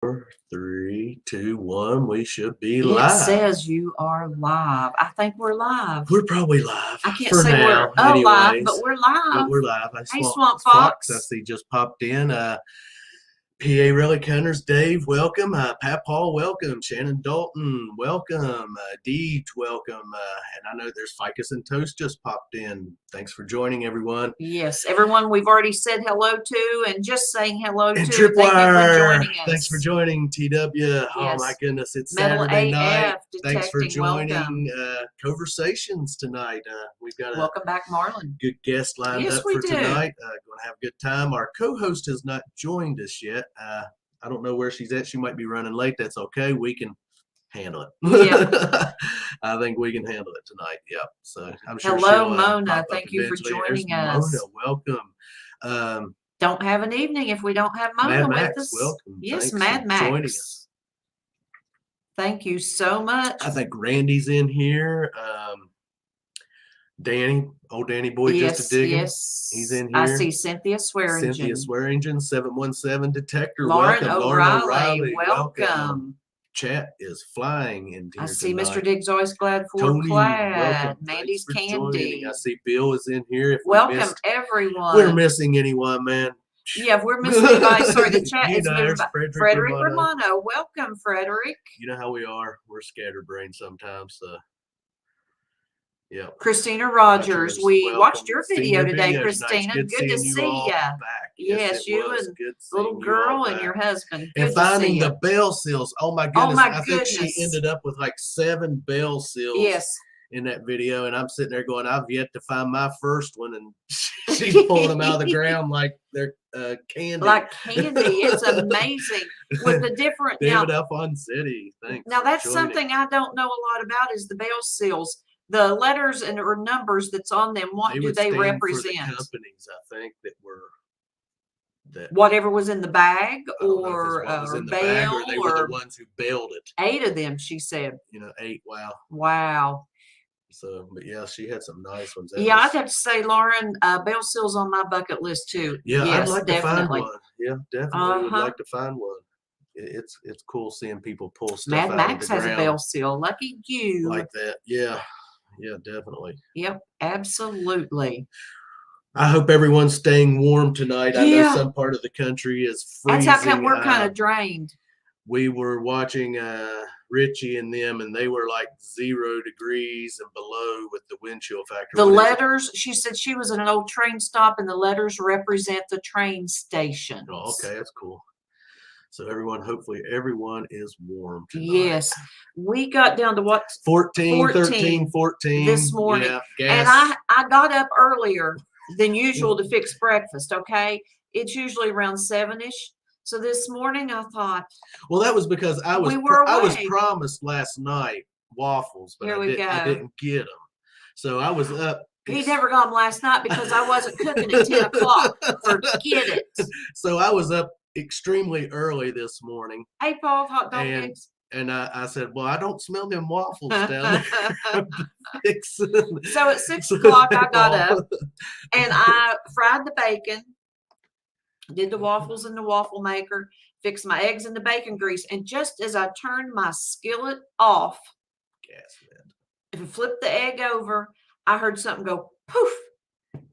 3, 2, 1. We should be It live. says you are live. I think we're live. We're probably live. I can't for say now, we're alive, but we're live. But we're live. Hey, Swamp Fox. I see just popped in. PA Relic Hunters, Dave, welcome. Pat Paul, welcome. Shannon Dalton, welcome. Deej, welcome. And I know there's Ficus and Toast just popped in. Thanks for joining, everyone. Yes, everyone we've already said hello to, and just saying hello and to. Tripwire, thank you for joining us. Thanks for joining, TW. Yes. Oh my goodness, it's Metal Saturday AF night. Thanks for detecting. joining Conversations tonight. We've got a welcome back, Marlon. Good guest lined Yes, up we for do. tonight. Going to have a good time. Our co-host has not joined us yet. I don't know where she's at. She might be running late. That's okay. We can handle it. Yep. I think we can handle it tonight. Yep. So I'm sure. Hello, Mona. Thank you for joining us. Mona, welcome. Don't have an evening if we don't have Mona with us. Welcome. Yes, Thanks Mad Max. Joining us. Thank you so much. I think Randy's in here. Danny, old Danny boy, yes, just a digging. Yes, he's in here. I see Cynthia Swearingen. Cynthia Swearingen, 717 detector. Lauren welcome. O'Reilly, welcome. Chat is flying in here. I see tonight. Mr. Diggs always glad for Tony, clad. welcome. Mandy's Candy. Joining. I see Bill is in here. If welcome everyone. We're missing anyone, man. Yeah, if we're missing anybody, sorry, the chat is moving by. Frederick Romano. Romano. Welcome, Frederick. You know how we are. We're scatterbrained sometimes. Yeah. Christina Rogers. We watched your video today, Christina. Good to see you. Yes, you and little girl and your husband. And finding the bell seals. Oh my goodness. I think she ended up with like 7 bell seals. Yes. In that video, and I'm sitting there going, I've yet to find my first one, and she's pulling them out of the ground like they're candy. Like candy. It's amazing with the different. David F. on City. Thanks. Now that's something I don't know a lot about is the bell seals. The letters and or numbers that's on them. What do they represent? For the companies, I think that were. Whatever was in the bag or bail, or they were the ones who bailed it. 8 of them, she said. 8. Wow. Wow. So, but yeah, she had some nice ones. I'd have to say, Lauren, bell seals on my bucket list too. Yeah, yes, I'd like definitely. to find one. Yeah, definitely would like to find one. It's cool seeing people pull stuff Mad out Max of the has ground a bell seal. Lucky you. like that. Yeah, definitely. Yep, absolutely. I hope everyone's staying warm tonight. I know some part of the country is freezing. That's how come we're kind of drained. We were watching Richie and them, and they were like 0 degrees and below with the wind chill factor. The letters, she said she was at an old train stop, and the letters represent the train station. Oh, okay, that's cool. So hopefully everyone is warm tonight. Yes. We got down to what? 14, 13, 14. This morning. Yeah, and I got up earlier than usual to fix breakfast, okay? It's usually around 7-ish. So this morning I thought. Well, that was because I was promised last night waffles, but I didn't get them. So I was up. He never got them last night because I wasn't cooking at 10 o'clock. Forget it. So I was up extremely early this morning. Hey, Paul, hot dog eggs. And I said, well, I don't smell them waffles down there. So at 6 o'clock I got up and I fried the bacon, did the waffles in the waffle maker, fixed my eggs in the bacon grease. And just as I turned my skillet off and flipped the egg over, I heard something go poof.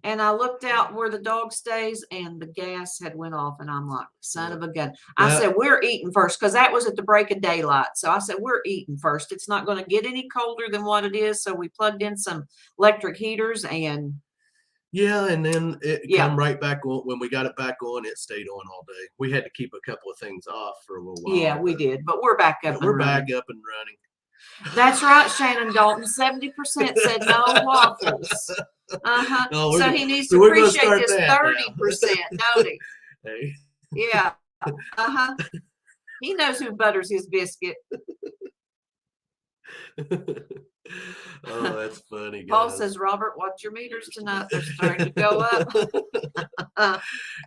And I looked out where the dog stays and the gas had went off. And I'm like, son of a gun. I said, we're eating first because that was at the break of daylight. So I said, we're eating first. It's not going to get any colder than what it is. So we plugged in some electric heaters and. Yeah, and then it came right back on. When we got it back on, it stayed on all day. We had to keep a couple of things off for a little while. Yeah, we did. But we're back up and running. We're back up and running. That's right, Shannon Dalton. 70% said no waffles. No, so he needs to appreciate this 30%, don't he? Hey. Yeah. He knows who butters his biscuit. Oh, that's funny. Guys. Paul says, Robert, watch your meters tonight. They're starting to go up.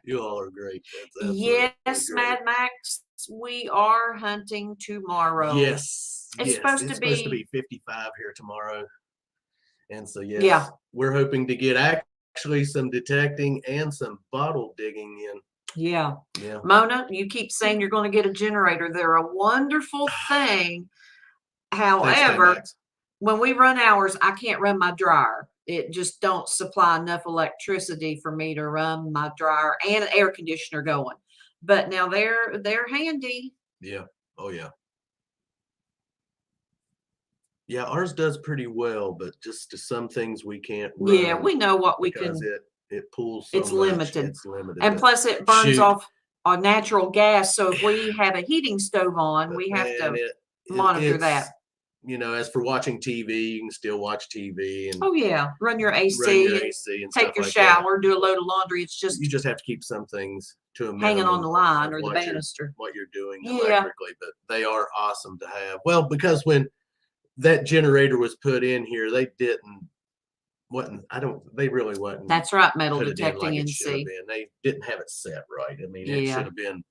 You all are great. Yes, great. Mad Max, we are hunting tomorrow. Yes. It's supposed to be 55 here tomorrow. And so, yes, yeah, we're hoping to get actually some detecting and some bottle digging in. Yeah. Yeah. Mona, you keep saying you're going to get a generator. They're a wonderful thing. Thanks, However, Max. when we run ours, I can't run my dryer. It just don't supply enough electricity for me to run my dryer and an air conditioner going. But now they're handy. Yeah. Oh yeah. Yeah, ours does pretty well, but just to some things we can't Yeah, run we know what we because can. it pulls so It's much. limited. It's limited. And But plus it burns shoot, off on natural gas. So if we have a heating stove on, but we have man, to monitor it's that. as for watching TV, you can still watch TV and Oh yeah, run your run AC your and AC and take stuff your like that. shower, do a load of laundry. It's You just just have to keep some things to a hanging on minimum the line of or the what you're banister. doing Yeah. electrically, but they are awesome to have. Well, because when that generator was put in here, they they really wasn't That's right, metal put it in detecting like it should have NC. been. They didn't have it set right. I mean, it Yeah. should have been.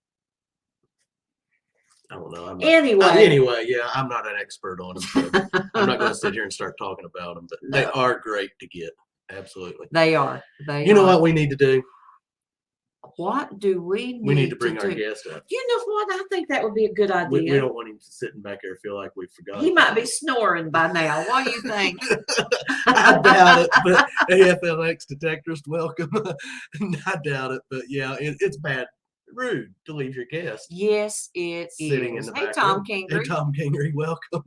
I don't know. Anyway. Yeah, I'm not an expert on them, so I'm not going to sit here and start talking about them. But they No. are great to get. Absolutely. They are. They You know are. what we need to do? What do we need? We need to bring do? our guest up. You know what? I think that would be a good idea. We don't want him sitting back there feel like we forgot. He might be snoring by now. What do you think? I doubt it, but AFLX detectorist, welcome. I doubt it, but yeah, it's bad, rude to leave your guest Yes, it sitting is. in the Hey, back Tom room. Kingery. Hey, Tom Kingery, welcome.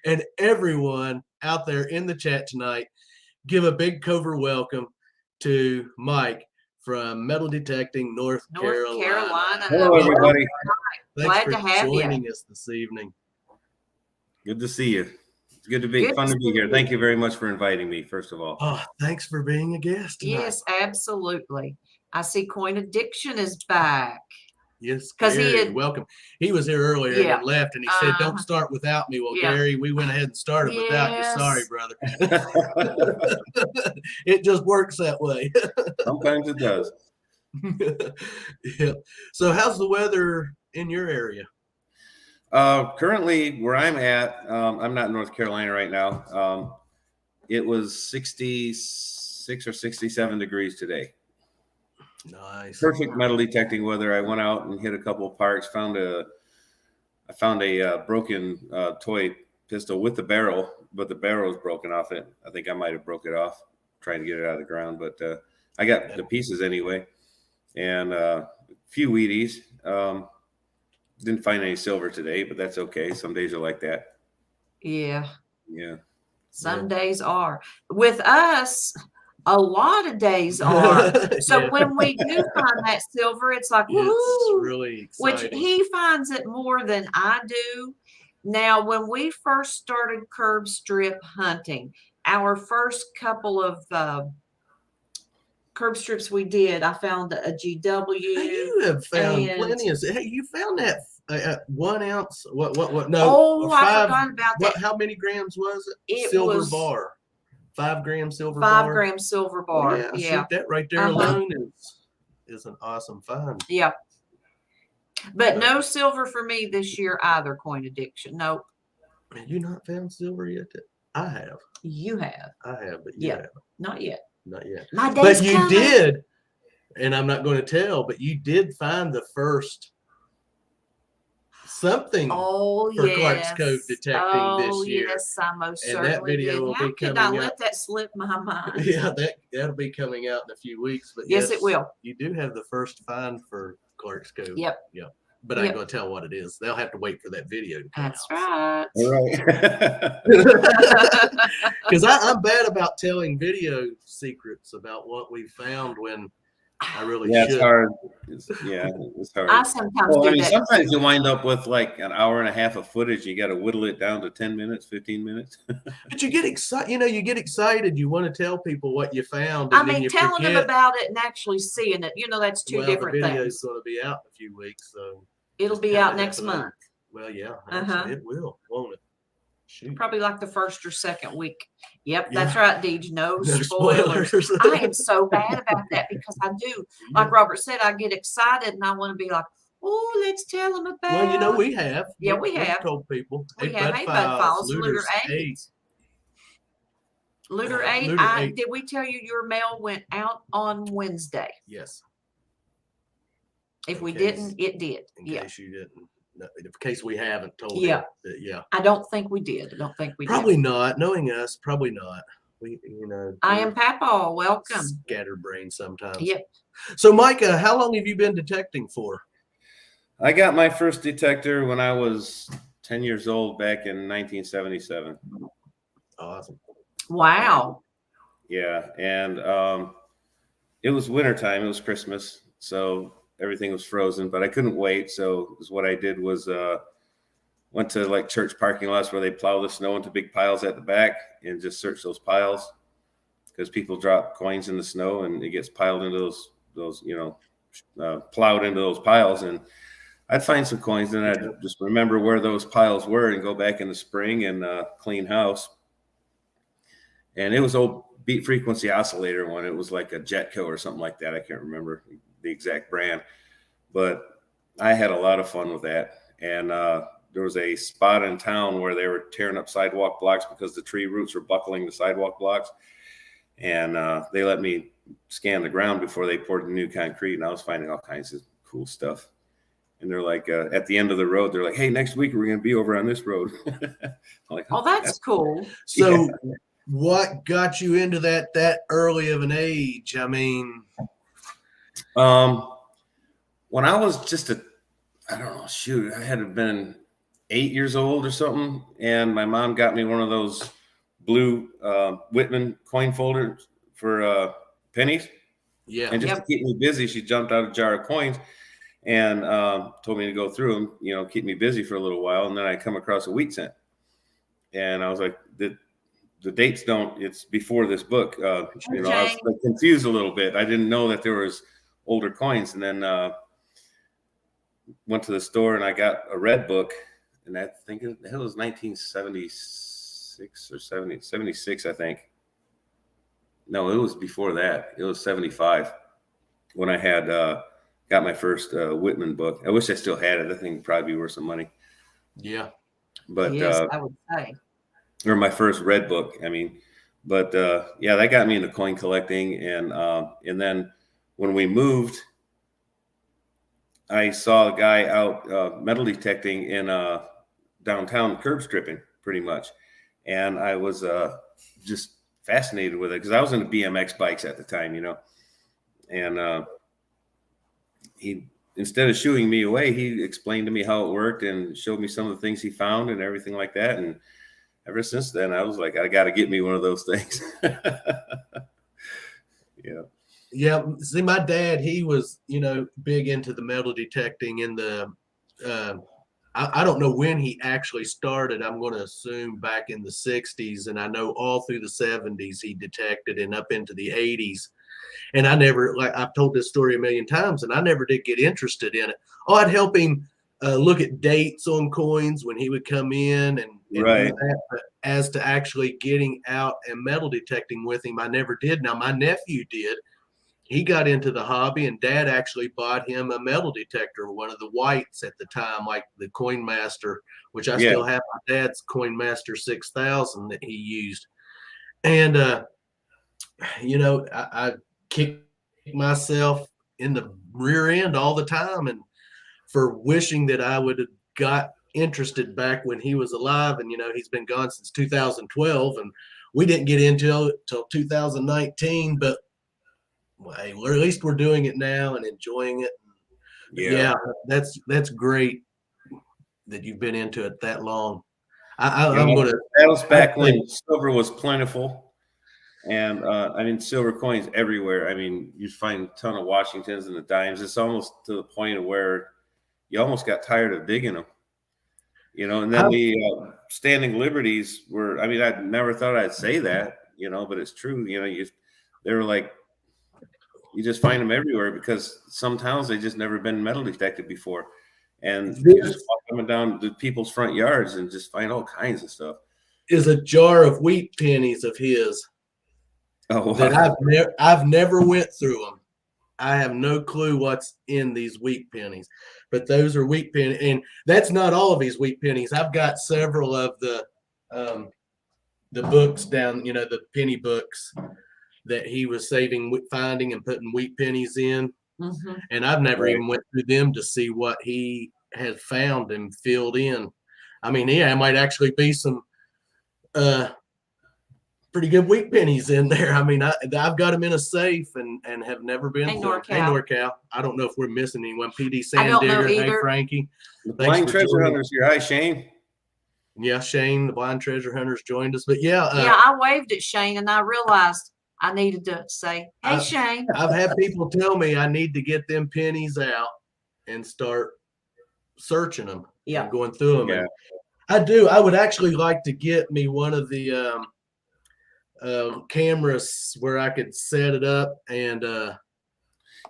And everyone out there in the chat tonight, give a big covert welcome to Mike from Metal Detecting North Carolina. Hello, everybody. Thanks Glad for to have joining you. us this evening. Good to see you. It's good to be fun to be here. Thank you very much for inviting me, first of all. Oh, thanks for being a guest tonight. Yes, absolutely. I see Coin Addiction is back. Yes, 'Cause he Gary, had- welcome. He was here earlier and then left, and he said, "Don't start without me." Well, Yeah. Gary, we went ahead and started without you. Sorry, Yes. brother. It just works that way. Sometimes it does. Yeah. So, how's the weather in your area? Currently, where I'm at, I'm not in North Carolina right now. It was 66 or 67 degrees today. Nice. Perfect metal detecting weather. I went out and hit a couple of parks. I found a broken toy pistol with the barrel, but the barrel was broken off it. I think I might have broke it off trying to get it out of the ground, but I got the pieces anyway. And a few Wheaties. Didn't find any silver today, but that's okay. Some days are like that. Yeah. Yeah. Some days are. With us, a lot of days are. So Yeah. when we do find that silver, it's like, woo! It's really Which exciting. he finds it more than I do. Now, when we first started curb strip hunting, our first couple of curb strips we did, I found a GW. Hey, you have found and- plenty of. Hey, you found that 1 ounce. What? No. Oh, I 5 forgot about that. How many grams was it? It Silver was bar. 5 gram silver 5 bar. gram silver Oh, bar. yeah, Yeah. shoot, that right there alone is an awesome find. Yeah. But no silver for me this year either, Coin Addiction. Nope. Have you not found silver yet? I have. You have. I have, but you haven't. Not yet. Not yet. My day's But you coming. did, and I'm not going to tell, but you did find the first something for Clark's Code detecting this year. Yes, I most And certainly that video did. will How be could coming I up. let that slip my mind? Yeah, that'll be coming out in a few weeks. But Yes, it will. You do have the first find for Clark's Code. Yep. Yep. But I ain't going to tell what it is. They'll have to wait for that video to come That's out. right. All right. Because I'm bad about telling video secrets about what we found when I really should. It's hard. It's hard. I sometimes Well, do I mean, that. sometimes you wind up with like an hour and a half of footage. You got to whittle it down to 10 minutes, 15 minutes. But you get excited. You get excited. You want to tell people what you found. I And then mean, you telling them forget. about it and actually seeing it, that's two different the video things. is going to be out in a few weeks, so It'll just be kinda out next have to know. month. Well, yeah, Uh-huh. actually, it will, won't it? Shoot. Probably like the first or second week. Yep, Yeah. that's right, Deej. No, No spoilers. spoilers. I am so bad about that because I do. Like Robert said, I get excited and I want to be like, oh, let's tell them about. Well, we have. Yeah, we We've have. told people. We have Hey Bud Files, Looter 8. Looter 8. Looter 8. Did we tell you your mail went out on Wednesday? Yes. If In we case- didn't, it did. In Yeah. case you didn't, in case we haven't told Yeah. you. Yeah. I don't think we did. I don't think we Probably did. not. Knowing us, probably not. We, I am we're Papa. Welcome. scatterbrained sometimes. Yep. So, Micah, how long have you been detecting for? I got my first detector when I was 10 years old back in 1977. Awesome. Wow. Yeah. And it was wintertime. It was Christmas. So everything was frozen, but I couldn't wait. So what I did was went to like church parking lots where they plow the snow into big piles at the back and just search those piles, because people drop coins in the snow and it gets piled into those plowed into those piles. And I'd find some coins, and I'd just remember where those piles were and go back in the spring and clean house. And it was old beat frequency oscillator one. It was like a Jetco or something like that. I can't remember the exact brand, but I had a lot of fun with that. And there was a spot in town where they were tearing up sidewalk blocks because the tree roots were buckling the sidewalk blocks. And they let me scan the ground before they poured the new concrete. And I was finding all kinds of cool stuff. And they're like, at the end of the road, they're like, hey, next week we're going to be over on this road. I'm like, Oh, that's cool. So what got you into that early of an age? I mean, when I was just I don't know, shoot, I had been 8 years old or something. And my mom got me one of those blue Whitman coin folders for pennies. yeah. And just to keep me busy, she jumped out a jar of coins and told me to go through them, keep me busy for a little while. And then I come across a wheat cent. And I was like, the dates it's before this book. I was confused a little bit. I didn't know that there was older coins. And then went to the store and I got a red book. And I think it was 1976 or 76, I think. No, it was before that. It was 75 when I had got my first Whitman book. I wish I still had it. I think it'd probably be worth some money. Yeah. But yes, I would say. Or my first red book. I mean, but yeah, that got me into coin collecting. And then when we moved, I saw a guy out metal detecting in downtown, curb stripping pretty much. And I was just fascinated with it because I was into BMX bikes at the time, and he, instead of shooing me away, he explained to me how it worked and showed me some of the things he found and everything like that. And ever since then, I was like, I got to get me one of those things. Yeah. Yeah. See, my dad, he was, big into the metal detecting in the, I don't know when he actually started. I'm going to assume back in the 60s. And I know all through the 70s he detected and up into the 80s. And I never, like I've told this story a million times, and I never did get interested in it. Oh, I'd help him look at dates on coins when he would come in and Right. do that. But as to actually getting out and metal detecting with him, I never did. Now, my nephew did. He got into the hobby, and Dad actually bought him a metal detector, one of the whites at the time, like the Coin Master, which I still have my dad's Coin Master 6000 that he used. And, I kick myself in the rear end all the time, and for wishing that I would have got interested back when he was alive. And he's been gone since 2012, and we didn't get into it till 2019. But hey, at least we're doing it now and enjoying it. Yeah, that's great that you've been into it that long. I'm gonna. That was back when silver was plentiful. And silver coins everywhere. I mean, you find a ton of Washingtons and the dimes. It's almost to the point of where you almost got tired of digging them, And then the standing liberties were. I mean, I never thought I'd say that, but it's true. They were like, you just find them everywhere because some towns they just never been metal detected before, and you just walk coming down to people's front yards and just find all kinds of stuff. Is a jar of wheat pennies of his. Oh, wow. That I've never went through them. I have no clue what's in these wheat pennies, but those are wheat pennies, and that's not all of his wheat pennies. I've got several of the books down, the penny books that he was finding and putting wheat pennies in. And I've never Right. even went through them to see what he had found and filled in. I mean, yeah, it might actually be some pretty good wheat pennies in there. I mean, I've got them in a safe and have never been Hey, through 'em. Hey, NorCal. NorCal. I don't know if we're missing anyone. PD I don't know Sandigger. Hey, either. Frankie. The Thanks blind for treasure joining. hunters here. Hi, Shane. Yeah, Shane, the blind treasure hunters, joined us. But yeah, Yeah, I waved at Shane and I realized I needed to say, hey, Shane. I've had people tell me I need to get them pennies out and start searching them. Yeah. And going through them. Yeah. And I do. I would actually like to get me one of the cameras where I could set it up and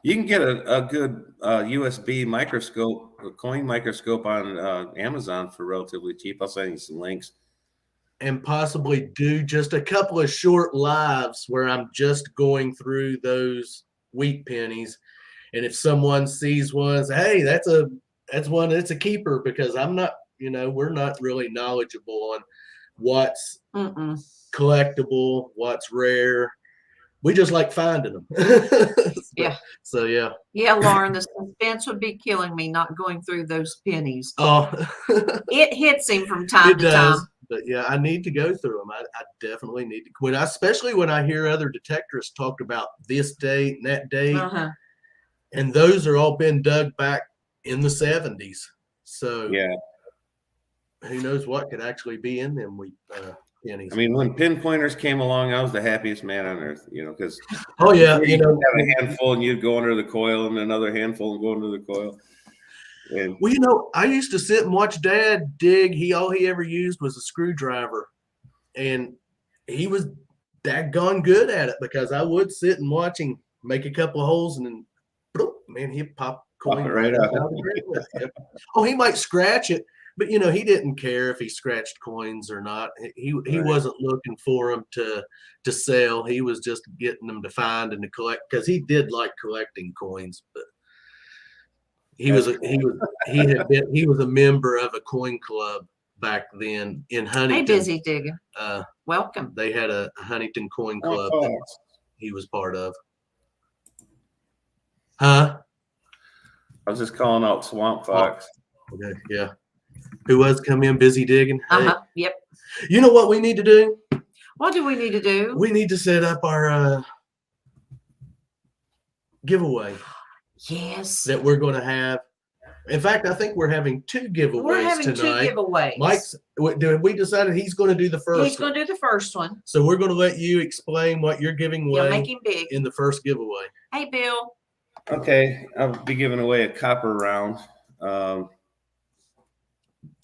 You can get a good USB microscope, a coin microscope on Amazon for relatively cheap. I'll send you some links. and possibly do just a couple of short lives where I'm just going through those wheat pennies. And if someone sees one, say, hey, that's one that's a keeper, because I'm not, we're not really knowledgeable on what's collectible, what's rare. We just like finding them. Yeah. So yeah. Yeah, Lauren, the suspense would be killing me not going through those pennies. Oh, It hits him from time it to does. time. But yeah, I need to go through them. I definitely need to. Especially when I hear other detectors talk about this date and that date, and those are all been dug back in the 70s. So yeah, who knows what could actually be in them wheat pennies. I mean, when pinpointers came along, I was the happiest man on earth. Because oh yeah, you'd have a handful and you'd go under the coil, and another handful and go under the coil. And well, I used to sit and watch Dad dig. All he ever used was a screwdriver, and he was daggone good at it, because I would sit and watch him make a couple of holes, and then, man, he'd pop coin right out of the ground. Yep. Oh, he might scratch it, but he didn't care if he scratched coins or not. He wasn't looking for them to sell. He was just getting them to find and to collect, because he did like collecting coins. But he was a member of a coin club back then in Huntington. Hey, Busy Digging. Welcome. They had a Huntington coin club that he was part of. Huh? I was just calling out Swamp Fox. Okay, yeah. Who was come in busy digging? Hey, Yep. you know what we need to do? What do we need to do? We need to set up our giveaway. Yes. That we're going to have. In fact, I think we're having 2 giveaways We're having tonight. 2 giveaways. Mike's. We decided he's going to do the first. He's going to do the first one. So we're going to let you explain what you're giving away. Make him big in the first giveaway. Hey, Bill. Okay, I'll be giving away a copper round.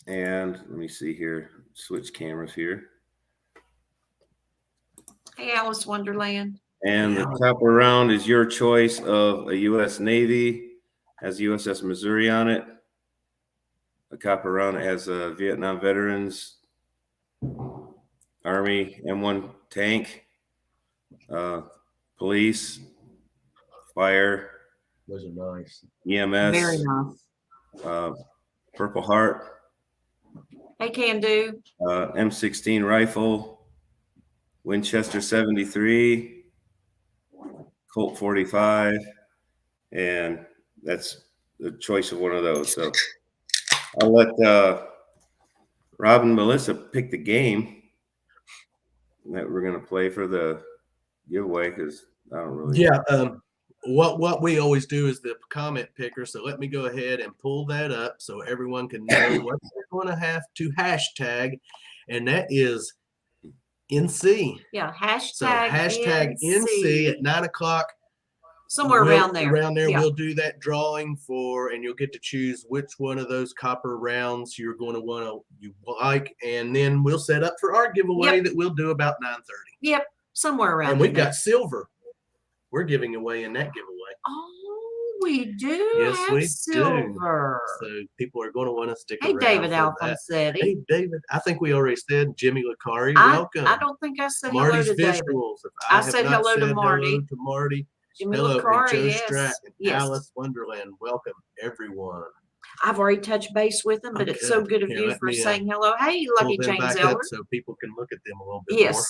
And let me see here. Switch cameras here. Hey, Alice Wonderland. And the copper round is your choice of a U.S. Navy, has USS Missouri on it. A copper round has Vietnam veterans, Army M1 tank, police, fire. Those are nice. EMS. Very nice. Purple Heart. Hey, Can Do. M16 rifle, Winchester 73, Colt 45, and that's the choice of one of those. So I'll let Rob and Melissa pick the game that we're going to play for the giveaway, because I don't really. Yeah. What we always do is the comment picker. So let me go ahead and pull that up so everyone can know what they're going to have to hashtag, and that is NC. Yeah, hashtag. So hashtag NC at 9 o'clock. Somewhere around there. Yeah. We'll do that drawing and you'll get to choose which one of those copper rounds you're going to you like, and then we'll set up for our giveaway that we'll do about 9:30. Yep, somewhere around. And we've got silver. We're giving away in that giveaway. Oh, we do. Yes, have we silver. do. So people are going to want to stick Hey, around. David Alfonsetti. Hey, David. I think we already said Jimmy Licari. Welcome. I don't think I said Marty's hello to David. Visuals. I said hello to Marty. Hello to Marty. Jimmy Hello, Licari, Joe Stratt and yes. Alice Wonderland. Welcome, everyone. I've already touched base with them, but it's so good of you for saying hello. Hey, Lucky James Eller. So people can look at them a little bit more.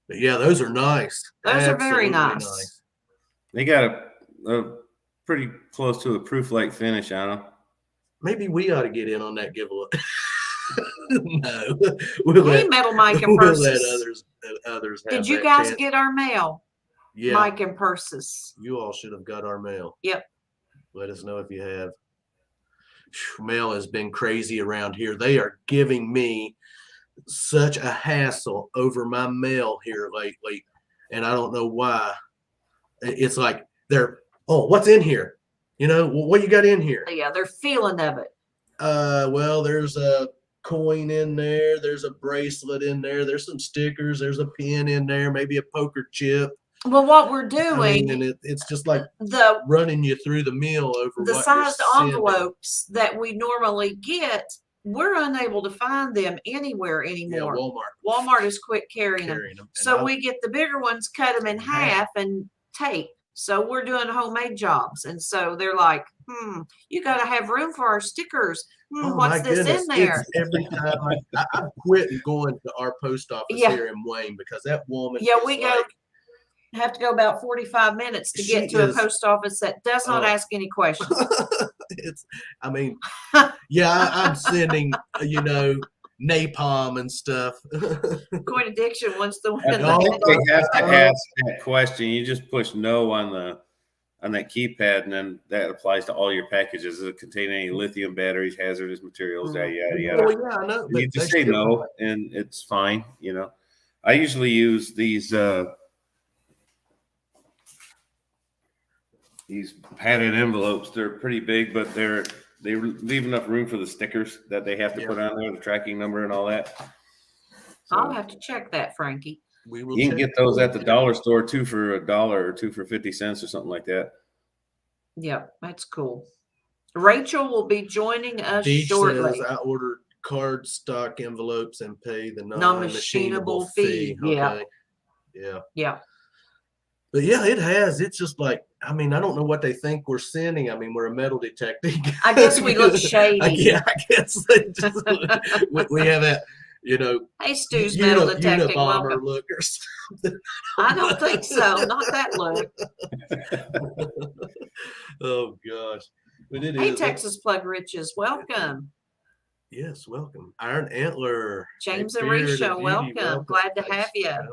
But yeah, those are nice. Those are very nice. They got pretty close to a proof-like finish on them. Maybe we ought to get in on that giveaway. No, we'll Hey, let, metal Mike and we'll let purses. others have Did you that guys chance. get our mail? Yeah, Mike and purses. you all should have got our mail. Yep. Let us know if you have. Mail has been crazy around here. They are giving me such a hassle over my mail here lately, and I don't know why. It's like oh, what's in here? You know, what you got in here? Yeah, they're feeling of it. Well, there's a coin in there. There's a bracelet in there. There's some stickers. There's a pin in there. Maybe a poker chip. Well, what we're I doing, mean, and it's just like the running you through the meal over the what sized you're sending. envelopes that we normally get, we're unable to find them anywhere anymore. Yeah, Walmart is quit carrying them. carrying them. And So we get the bigger ones, cut them in half. half and tape. So we're doing homemade jobs. And so they're like, you got to have room for our stickers. Oh, What's my this goodness. in there? It's every time I quit going to our post office Yeah. here in Wayne because that woman. Yeah, is we like, have to go about 45 minutes to get She to is- a post office that does not Oh. ask any questions. I mean, yeah, I'm sending, napalm and stuff. Coin addiction wants to I win. don't think the- they have to ask that question. You just push no on that keypad, and then that applies to all your packages. Does it contain any lithium batteries, hazardous materials, yada yada yada? Well, yeah, I know. But You just they say still- no, and it's fine. I usually use these padded envelopes. They're pretty big, but they leave enough room for the stickers that they have to put on there, the tracking number and all that. So I'll have to check that, Frankie. We will you can check. get those at the dollar store, 2 for $1 or 2 for 50 cents or something like that. Yeah, that's cool. Rachel will be joining us Deej shortly. says I ordered card stock envelopes and pay the Non-machinable non-machinable fee. fee. Yeah. Okay. Yeah. Yeah. But yeah, it has. It's just like, I mean, I don't know what they think we're sending. I mean, we're a metal detecting. I guess we look shady. I guess they just, we have that, Hey, Stu's metal detecting. Unabomber Welcome. look or something. I don't think so. Not that look. Oh gosh. But it Hey, is. Texas Plug Riches. Welcome. Yes, welcome. Iron Antler. James Hey, and Beard Risha, of Beauty, welcome. Glad to Thanks have for you. coming.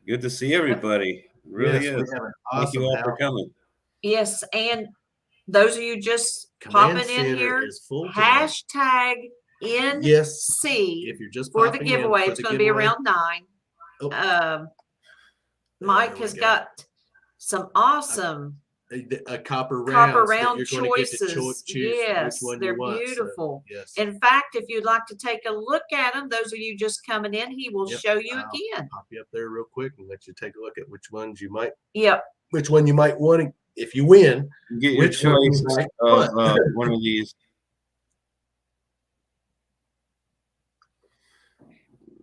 Good to see everybody. It really Yes, we is. have an Thank awesome you all for house. coming. Yes, and those of you just Command popping in Center here, is full today. hashtag NC Yes, if you're just for the popping in giveaway. for It's the going to be giveaway. around 9. Oh. Mike There has we go. got some awesome a copper round round that you're going to get to choices. choose Yes, which one they're you want. So, beautiful. yes. In fact, if you'd like to take a look at them, those of you just coming in, he will Yep, show you I'll again. pop you up there real quick and let you take a look at which one you might want to, if you win. You get your Which one you choice might of want. one of these.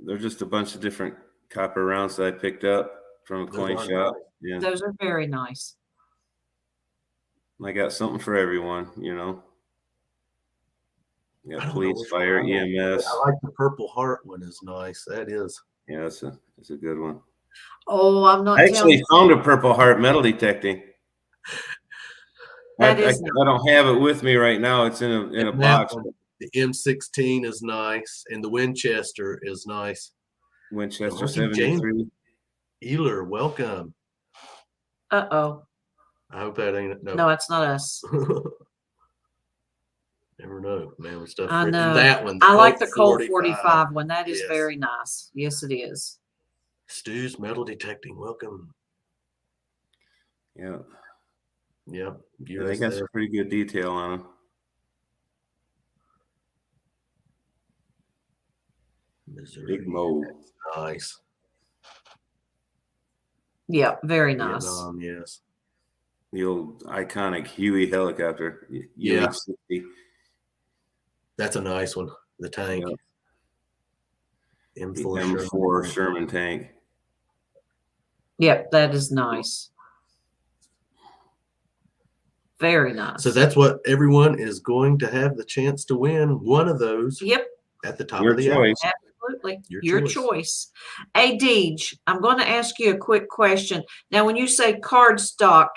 They're just a bunch of different copper rounds that I picked up from a Those coin are shop. nice. Yeah, Those are very nice. I got something for everyone. I Got don't know police, which fire, one I want. EMS. I like the Purple Heart one. Is nice. That is. Yeah, it's a good one. Oh, I'm not I telling actually you. found a Purple Heart metal detecting. I That is don't have it with me right now. It's in a And that box. one, the M16 is nice, and the Winchester is nice. Winchester Lucky James. 73. Ealer, welcome. Uh-oh. I hope that ain't No, it's not us. Never know, man. With stuff. I And know. that one. I like the Colt 45 one. That is Yes. very nice. Yes, it is. Stu's metal detecting. Welcome. Yeah, Yep. yeah, they got some pretty good detail on them. Missouri. Big Mo. Nice. Yeah, very nice. Vietnam, yes. The old iconic Huey helicopter. Yeah. UH-60. That's a nice one. The tank. Yeah. The M4 M4 Sherman tank. Yep, that is nice. Very nice. So that's what everyone is going to have the chance to win. One of those Yep, at the top Your of the hour. choice. absolutely. Your Your choice. choice. Hey, Deej, I'm going to ask you a quick question. Now, when you say card stock,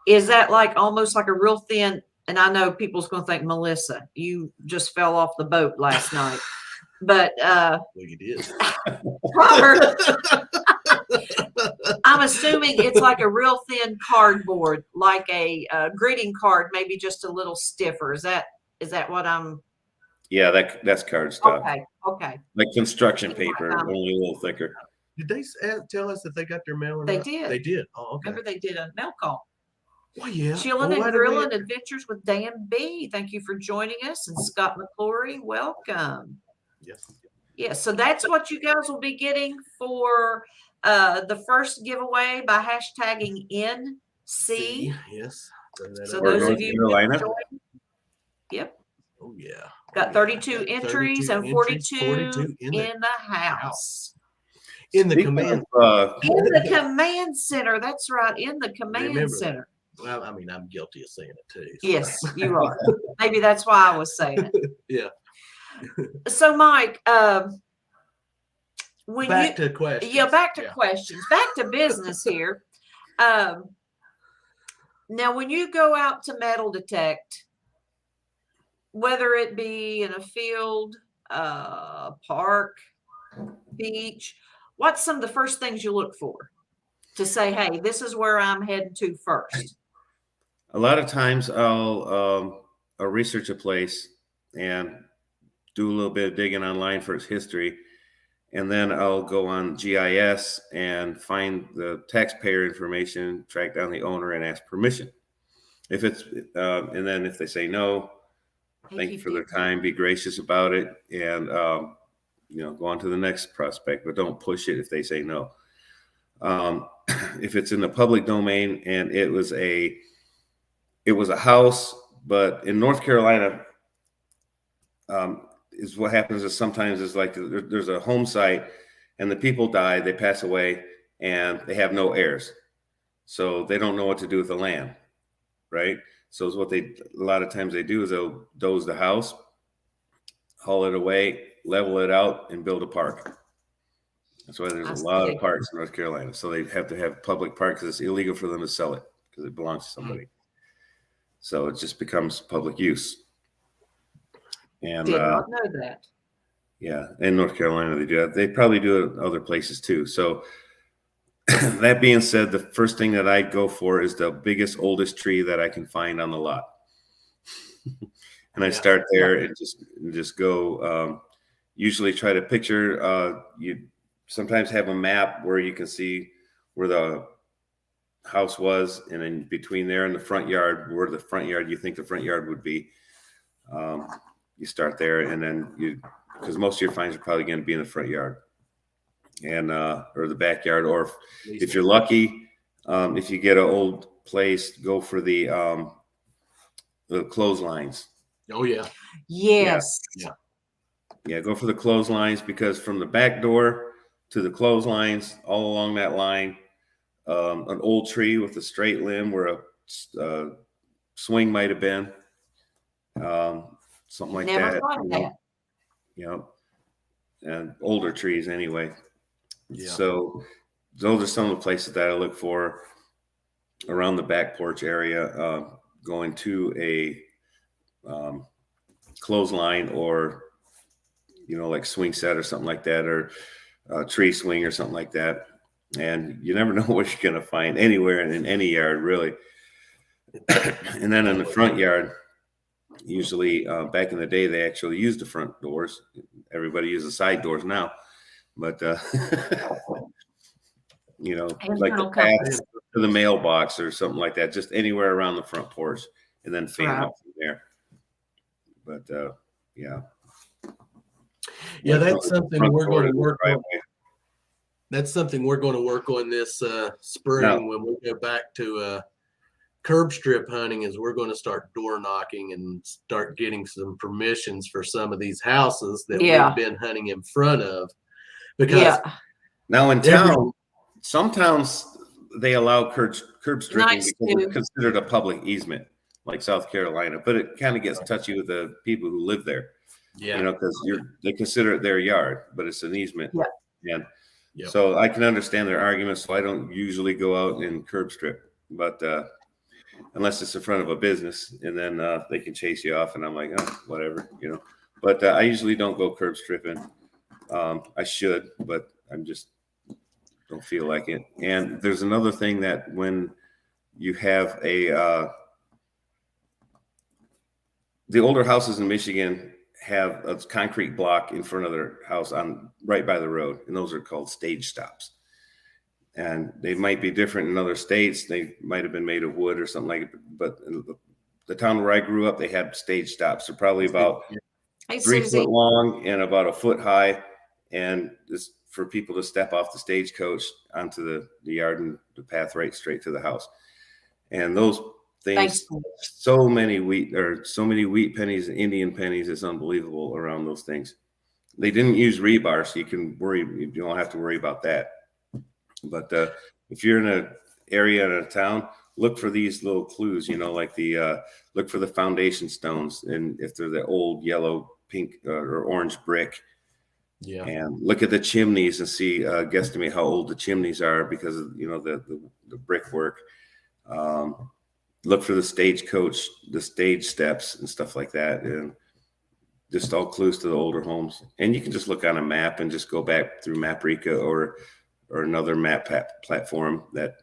Is that like almost like a real thin? And I know people's going to think, Melissa, you just fell off the boat last night. But Well, you did. Robert, I'm assuming it's like a real thin cardboard, like a greeting card, maybe just a little stiffer. Is that what I'm? Yeah, that's card stock. Okay. Like construction paper, only a little thicker. Did they tell us if they got their mail or They not? did. They did. Oh, okay. Remember they did a mail call. Well, yeah. Chilling and Grilling Adventures with Dan B. Thank you for joining us. And Scott McClory, welcome. Yes. Yeah, so that's what you guys will be getting for the first giveaway by hashtagging NC. Yes. So those of you who joined, yep. Oh yeah. Got 32 entries and 42 in the house. In the command. In the command center. That's right. In the command center. Well, I mean, I'm guilty of saying it too. So. Yes, you are. Maybe that's why I was saying it. Yeah. So, Mike, when back to questions. Yeah, back to questions. Back to business here. Now, when you go out to metal detect, whether it be in a field, park, beach, what's some of the first things you look for to say, hey, this is where I'm heading to first? A lot of times I'll research a place and do a little bit of digging online for its history. And then I'll go on GIS and find the taxpayer information, track down the owner and ask permission. If it's, and then if they say no, thank you for their time, be gracious about it, and, go on to the next prospect, but don't push it if they say no. If it's in the public domain and it was a house, but in North Carolina, is what happens is sometimes it's like there's a home site and the people die, they pass away, and they have no heirs. So they don't know what to do with the land, right? So it's what a lot of times they do is they'll doze the house, haul it away, level it out, and build a park. That's why there's a lot of parks in North Carolina. So they have to have public parks because it's illegal for them to sell it because it belongs to somebody. So it just becomes public use. And did not know that. Yeah, in North Carolina they do that. They probably do it in other places too. So that being said, the first thing that I go for is the biggest, oldest tree that I can find on the lot. And I start there and just go. Usually try to picture. You sometimes have a map where you can see where the house was, and in between there and the front yard, where the front yard you think the front yard would be. You start there, and then because most of your finds are probably going to be in the front yard, and or the backyard, or if you're lucky, if you get an old place, go for the clotheslines. Oh yeah. Yes. Yeah. Go for the clotheslines, because from the back door to the clotheslines, all along that line, an old tree with a straight limb where a swing might have been, something like Never that. thought of that. And older trees anyway. Yeah. So those are some of the places that I look for around the back porch area, going to a clothesline, or like swing set or something like that, or tree swing or something like that. And you never know what you're going to find anywhere in any yard, really. And then in the front yard, usually back in the day, they actually used the front doors. Everybody uses side doors now, but like the path to the mailbox or something like that, just anywhere around the front porch, and then fan out from there. But that's something we're going to work on. That's something we're going to work on this spring when we go back to curb strip hunting, is we're going to start door knocking and start getting some permissions for some of these houses that we've been hunting in front of. Because now in town, some towns, they allow curb stripping because it's considered a public easement, like South Carolina, but it kind of gets touchy with the people who live there. Because they consider it their yard, but it's an easement. And so I can understand their arguments. So I don't usually go out and curb strip, but unless it's in front of a business, and then they can chase you off, and I'm like, oh, whatever, But I usually don't go curb stripping. I should, but I'm just don't feel like it. And there's another thing that when you have the older houses in Michigan have a concrete block in front of their house right by the road, and those are called stage stops. And they might be different in other states. They might have been made of wood or something like it. But in the town where I grew up, they had stage stops. They're probably about 3 foot long and about a foot high, and it's for people to step off the stagecoach onto the yard and the path right straight to the house. And those things, so many wheat pennies and Indian pennies, is unbelievable around those things. They didn't use rebar, so you don't have to worry about that. But if you're in an area in a town, look for these little clues, like look for the foundation stones, and if they're the old yellow, pink, or orange brick. Yeah. And look at the chimneys and see, guesstimate how old the chimneys are because of the brickwork. Look for the stagecoach, the stage steps, and stuff like that, and just all clues to the older homes. And you can just look on a map and just go back through Maprika or another map platform that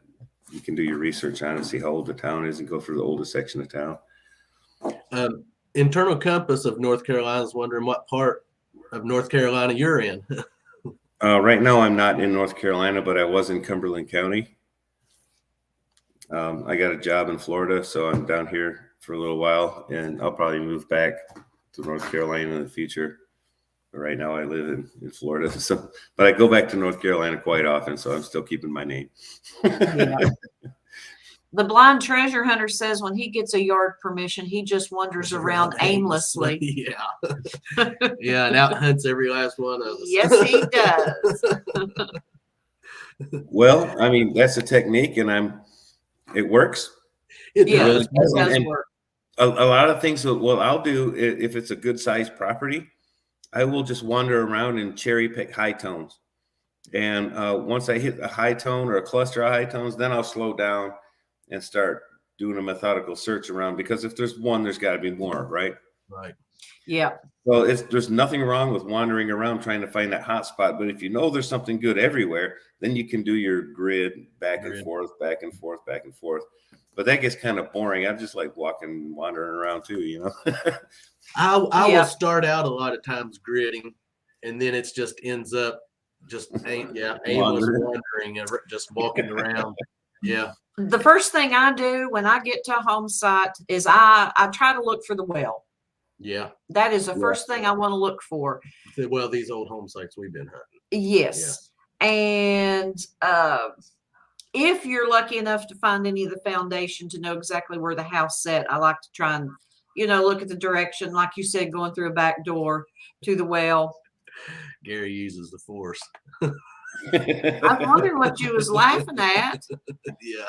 you can do your research on and see how old the town is and go through the oldest section of town. Internal Compass of North Carolina is wondering what part of North Carolina you're in. Right now, I'm not in North Carolina, but I was in Cumberland County. I got a job in Florida, so I'm down here for a little while, and I'll probably move back to North Carolina in the future. But right now I live in Florida, but I go back to North Carolina quite often, so I'm still keeping my name. Yeah. The blind treasure hunter says when he gets a yard permission, he just wanders around aimlessly. Yeah. Yeah, and out hunts every last one of us. Yes, he does. Well, I mean, that's a technique, and it works. It really does work. A lot of things, what I'll do, if it's a good sized property, I will just wander around and cherry pick high tones. And once I hit a high tone or a cluster of high tones, then I'll slow down and start doing a methodical search around, because if there's one, there's got to be more, right? Right. Yeah. Well, there's nothing wrong with wandering around trying to find that hot spot. But if you know there's something good everywhere, then you can do your grid back and forth, back and forth, back and forth. But that gets kind of boring. I just like wandering around too, I will start out a lot of times gridding, and then it just ends up aimless wandering and just walking around. Yeah. The first thing I do when I get to a home site is I try to look for the well. Yeah. That is the first thing I want to look for. Well, these old home sites we've been hunting. Yes. Yeah. And if you're lucky enough to find any of the foundation to know exactly where the house set, I like to try and, look at the direction, like you said, going through a back door to the well. Gary uses the force. I wondered what you was laughing at. Yeah.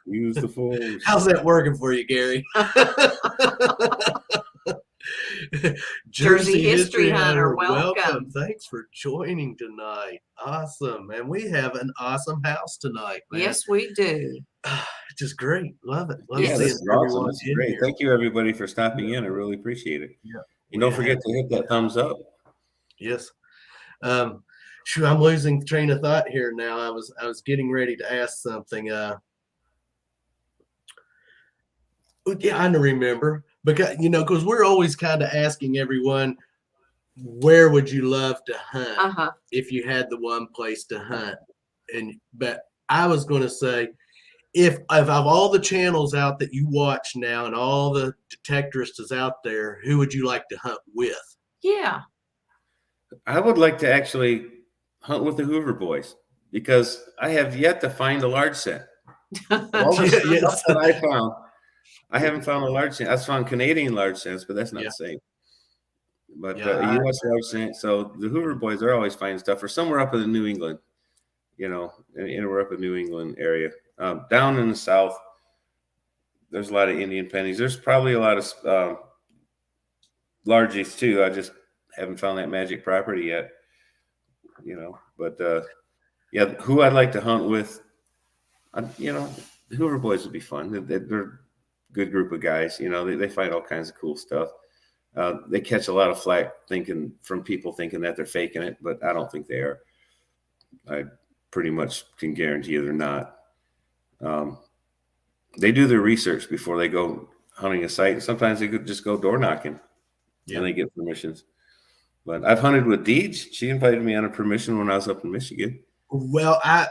Use the force. How's that working for you, Gary? Jersey History Hunter, welcome. Thanks for joining tonight. Awesome. And we have an awesome house tonight, man. Yes, we do. Just great. Love it. Love this is awesome. This is great. Here. Thank you, everybody, for stopping in. I really appreciate it. Yeah. And don't forget to hit that thumbs up. Yes. I'm losing train of thought here now. I was getting ready to ask something. Yeah, I don't remember. Because we're always kind of asking everyone, where would you love to hunt if you had the one place to hunt? But I was going to say, if of all the channels out that you watch now and all the detectorists out there, who would you like to hunt with? Yeah. I would like to actually hunt with the Hoover boys, because I have yet to find a large set. All the stuff that I found, I haven't found a large scent. I've found Canadian large scents, but that's not the same. But U.S. large scent. So the Hoover boys are always finding stuff, or somewhere up in the New England, anywhere up in New England area. Down in the South, there's a lot of Indian pennies. There's probably a lot of largies too. I just haven't found that magic property yet, But who I'd like to hunt with, Hoover boys would be fun. They're a good group of guys. You know, they find all kinds of cool stuff. They catch a lot of flack from people thinking that they're faking it, but I don't think they are. I pretty much can guarantee you they're not. They do their research before they go hunting a site, and sometimes they could just go door knocking, and they get permissions. But I've hunted with Deej. She invited me on a permission when I was up in Michigan. Well, I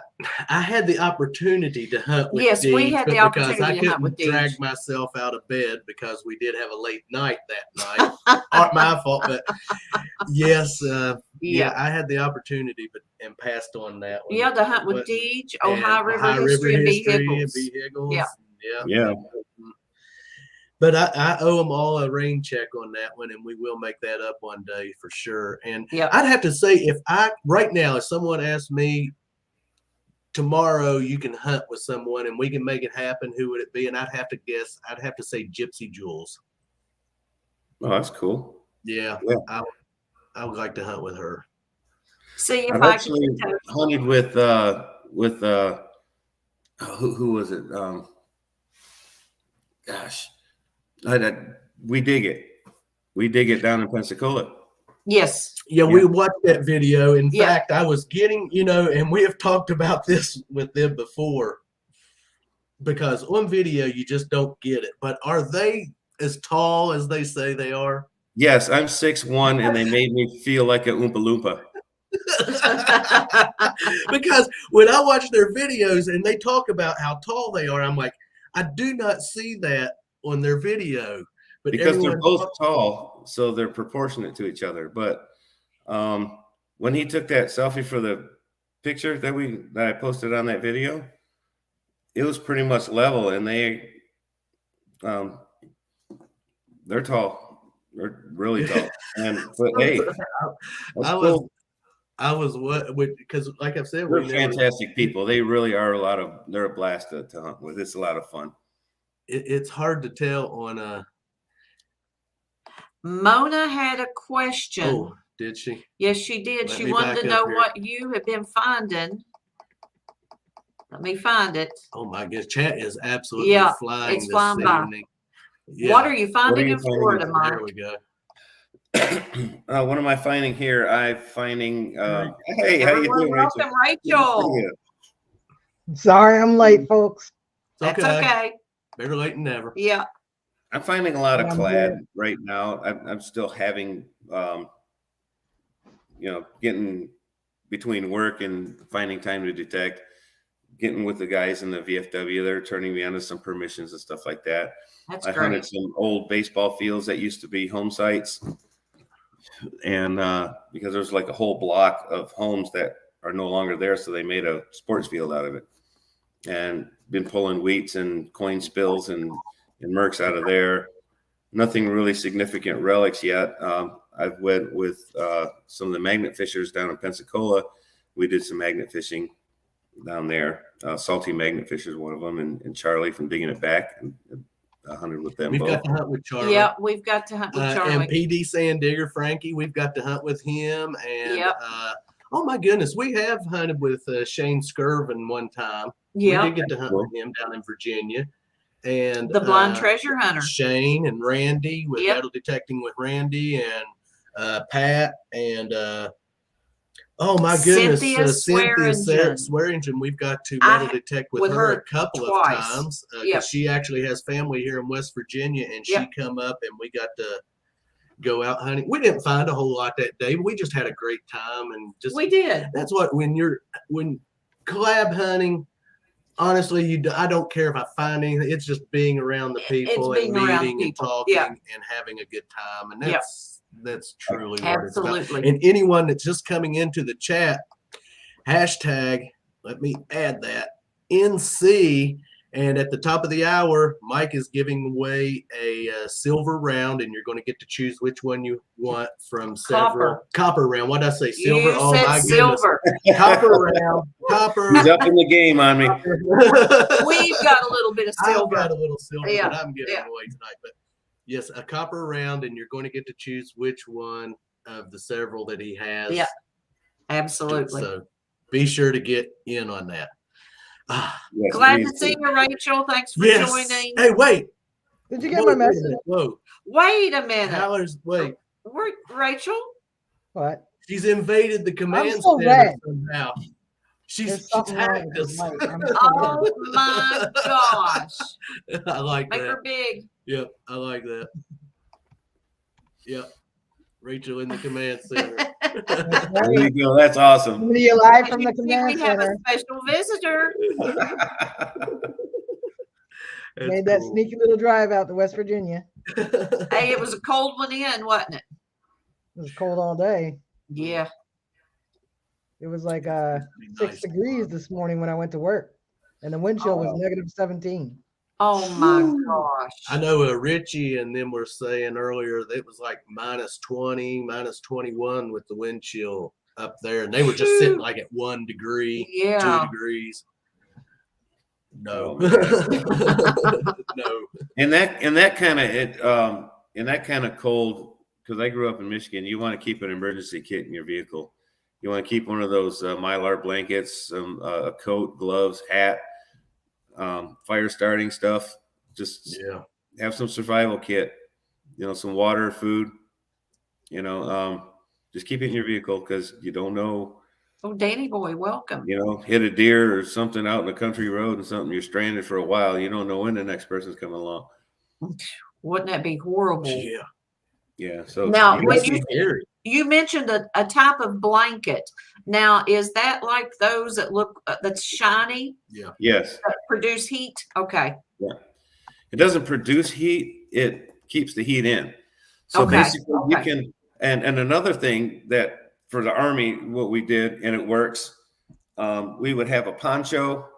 had the opportunity to hunt with Yes, we had the because opportunity I to hunt couldn't with drag Deej. myself out of bed because we did have a late night that night. Not my fault, but yes, yeah, I had the opportunity, and passed on that one. Yeah, to hunt with But- Deej, and Ohio River history and vehicles. Yeah. Yeah. But I owe them all a rain check on that one, and we will make that up one day for sure. And I'd have to say, right now, if someone asked me tomorrow, you can hunt with someone and we can make it happen, who would it be? And I'd have to guess. I'd have to say Gypsy Jules. Oh, that's cool. Yeah. I would like to hunt with her. See if I've I actually can hunted with who was it? Gosh, we dig it down in Pensacola. Yes. Yeah, we watched that video. In Yeah. fact, I was getting, and we have talked about this with them before, because on video you just don't get it. But are they as tall as they say they are? Yes, I'm 6'1", and they made me feel like a Oompa Loompa. Because when I watch their videos and they talk about how tall they are, I'm like, I do not see that on their video. But Because they're both tall, so they're proportionate to each other. But when he took that selfie for the picture that I posted on that video, it was pretty much level, and they're tall. They're really tall. But hey, I was because like I've said, they're fantastic people. They really are they're a blast to hunt with. It's a lot of fun. It's hard to tell on Mona had a question. Oh, did she? Yes, she did. She wanted to know what you have been finding. Let me find it. Oh my goodness, chat is absolutely flying. It's flying by. Yeah. What are you finding in Florida, Mike? There we go. What am I finding here? I'm finding. Hey, how you doing, welcome, Rachel. Sorry, I'm late, folks. That's okay. Better late than never. Yeah. I'm finding a lot of clad right now. I'm still having, getting between work and finding time to detect, getting with the guys in the VFW. They're turning me onto some permissions and stuff like that. That's great. I hunted some old baseball fields that used to be home sites. And because there's like a whole block of homes that are no longer there, so they made a sports field out of it. And been pulling wheats and coin spills and mercs out of there. Nothing really significant relics yet. I've went with some of the magnet fishers down in Pensacola. We did some magnet fishing down there. Salty Magnet Fisher is one of them, and Charlie from Digging It Back. And hunted with them. We've both. got to hunt with Charlie. Yeah, we've got to hunt with Charlie. And PD Sand Digger Frankie, we've got to hunt with him. And oh my goodness, we have hunted with Shane Skirvin one time. Yeah, we did get to hunt with him down in Virginia. And the blind treasure hunter, Shane and Randy with metal detecting with Randy and Pat and oh my goodness, Cynthia Swearingen. We've got to metal detect with her a couple of times because she actually has family here in West Virginia, and she come up and we got to go out hunting. We didn't find a whole lot that day, but we just had a great time and we did. That's what when collab hunting. Honestly, I don't care if I find anything. It's just being around the people and meeting and talking and having a good time, and that's truly what it's about. And anyone that's just coming into the chat, hashtag, let me add that, NC. And at the top of the hour, Mike is giving away a silver round, and you're going to get to choose which one you want from several. Copper round. What did I say? Silver? You said silver. Copper round. Copper. He's up in the game on me. We've got a little bit of silver. I've got a little silver that I'm giving away tonight. But yes, a copper round, and you're going to get to choose which one of the several that he has. Yeah, absolutely. So be sure to get in on that. Ah, Yes, Glad please to see do. you, Rachel. Thanks for yes. joining. Hey, wait. Did you get my Wait a message? minute. Whoa. Wait a minute. Wait. Rachel? What? She's invaded the I'm command still center red. somehow. She's There's something wrong hacked with us. the light. I'm still red. Oh my gosh. I like Make that. her big. Yep, I like that. Yep. Rachel in the command center. That's There right. you go. That's awesome. Coming to you live As from you the see, command we have a center. special visitor. That's Made that cool. sneaky little drive out to West Virginia. Hey, it was a cold one in, wasn't it? It was cold all day. Yeah. It was like Be 6 nice degrees this morning when I went to work, and the wind chill was negative 17. Oh my Woo. gosh. I know Richie and them were saying earlier that it was like minus 20, minus 21 with the wind chill up there, and they were just sitting like at 1 degree, Yeah. 2 degrees. No, Oh, no. And that kind of in that kind of cold, because I grew up in Michigan, you want to keep an emergency kit in your vehicle. You want to keep one of those Mylar blankets, a coat, gloves, hat, fire starting stuff. Just Yeah. have some survival kit. Some water, food. Just keep it in your vehicle because you don't know. Oh, Danny boy, welcome. Hit a deer or something out in the country road and something, you're stranded for a while. You don't know when the next person's coming along. Wouldn't that be horrible? Yeah. Yeah. So Now, It when must be scary. you mentioned a type of blanket. Now, is that like those that look that's shiny Yeah. yes, that produce heat? Okay. it doesn't produce heat. It keeps the heat in. So Okay, basically you okay. can, and another thing that for the Army, what we did, and it works, we would have a poncho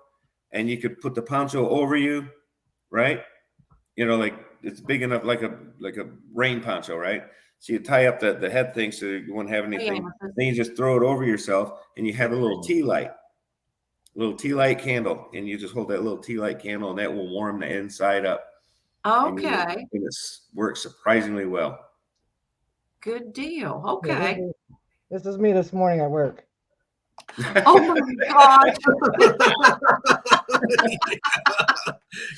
and you could put the poncho over you, right? Like it's big enough, like a rain poncho, right? So you tie up the head thing so you won't have anything. Then you just throw it over yourself and you have a little tea light candle, and you just hold that little tea light candle and that will warm the inside up. Okay. And it works surprisingly well. Good deal. Yeah, Okay. this is me this morning at work. Oh my God.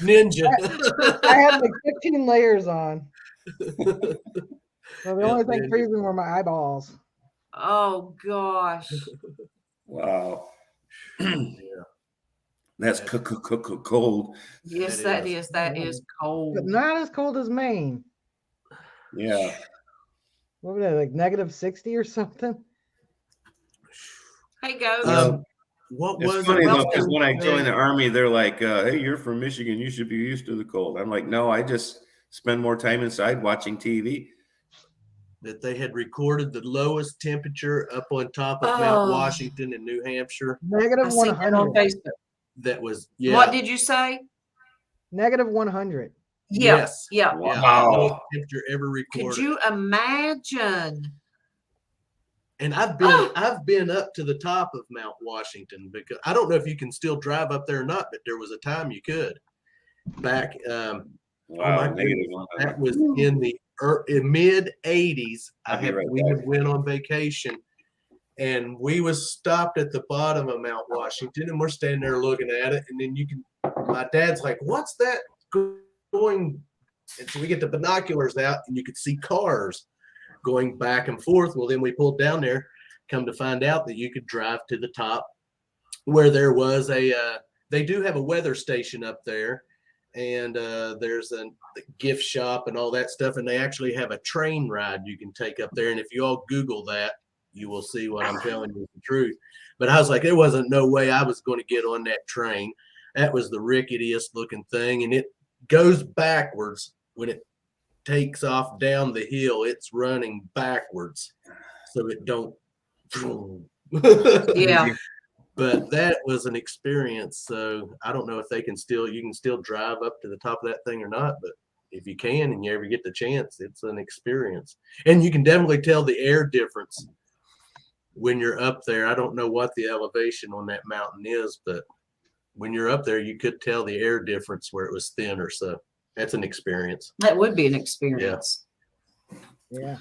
Ninja. I had like 15 layers on. So the only thing ninja. freezing were my eyeballs. Oh gosh. Wow. Yeah. That's cold. Yes, That that is. is. That is cold. But not as cold as Maine. Yeah. What was that, like negative 60 or something? Hey, go. What It's was funny it? though, because when I joined the Army, they're like, hey, you're from Michigan. You should be used to the cold. I'm like, no, I just spend more time inside watching TV. That they had recorded the lowest temperature up on top of Mount Washington in New Hampshire. Negative I see that on 100. Facebook. That was, yeah. What did you say? Negative 100. Yeah. Yes. Yeah. Yeah. Lowest temperature ever Could recorded. you imagine? And I've been up to the top of Mount Washington, because I don't know if you can still drive up there or not, but there was a time you could. Back Wow, my negative goodness, 100. that was in the mid 80s. We back. had went on vacation, and we was stopped at the bottom of Mount Washington, and we're standing there looking at it, and then my dad's like, "What's that going?" And so we get the binoculars out, and you could see cars going back and forth. Well, then we pulled down there, come to find out that you could drive to the top where there was they do have a weather station up there, and there's a gift shop and all that stuff, and they actually have a train ride you can take up there. And if you all Google that, you will see what I'm telling you is the truth. But I was like, there wasn't no way I was going to get on that train. That was the ricketiest looking thing, and it goes backwards when it takes off down the hill. It's running backwards, so it don't. Yeah. But that was an experience. So I don't know if you can still drive up to the top of that thing or not, but if you can and you ever get the chance, it's an experience. And you can definitely tell the air difference when you're up there. I don't know what the elevation on that mountain is, but when you're up there, you could tell the air difference where it was thinner. So that's an experience. That would be an experience. Yeah.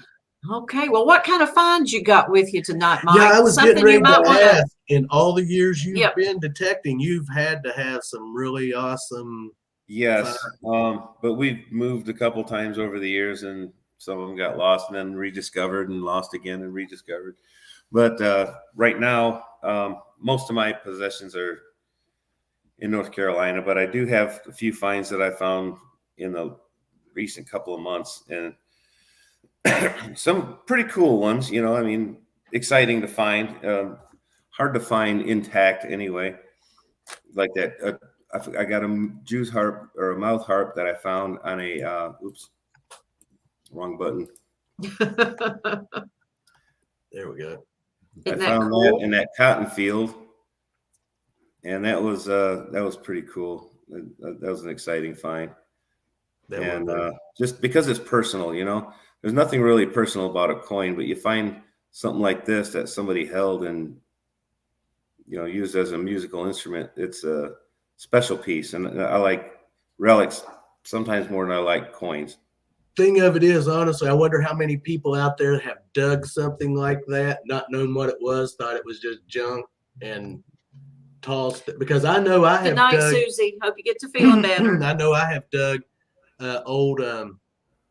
Okay. Well, what kind of finds you got with you tonight, Mike? Yeah, I was Something getting ready you might to want ask in all the years you've Yep. been detecting, you've had to have some really awesome. Yes, but we've moved a couple times over the years, and some of them got lost and then rediscovered and lost again and rediscovered. But right now, most of my possessions are in North Carolina, but I do have a few finds that I found in the recent couple of months, and some pretty cool ones. You know, I mean, exciting to find, hard to find intact anyway. Like that, I got a Jew's harp or a mouth harp that I found on a oops, wrong button. There we go. I Isn't that found cool? that in that cotton field, and that was pretty cool. That was an exciting find. That And one. just because it's personal, you know, there's nothing really personal about a coin, but you find something like this that somebody held and, you know, used as a musical instrument. It's a special piece, and I like relics sometimes more than I like coins. Thing of it is, honestly, I wonder how many people out there have dug something like that, not knowing what it was, thought it was just junk, and tossed it. Because I know I Good have night, dug. Susie. Hope you get to feeling better. I know I have dug old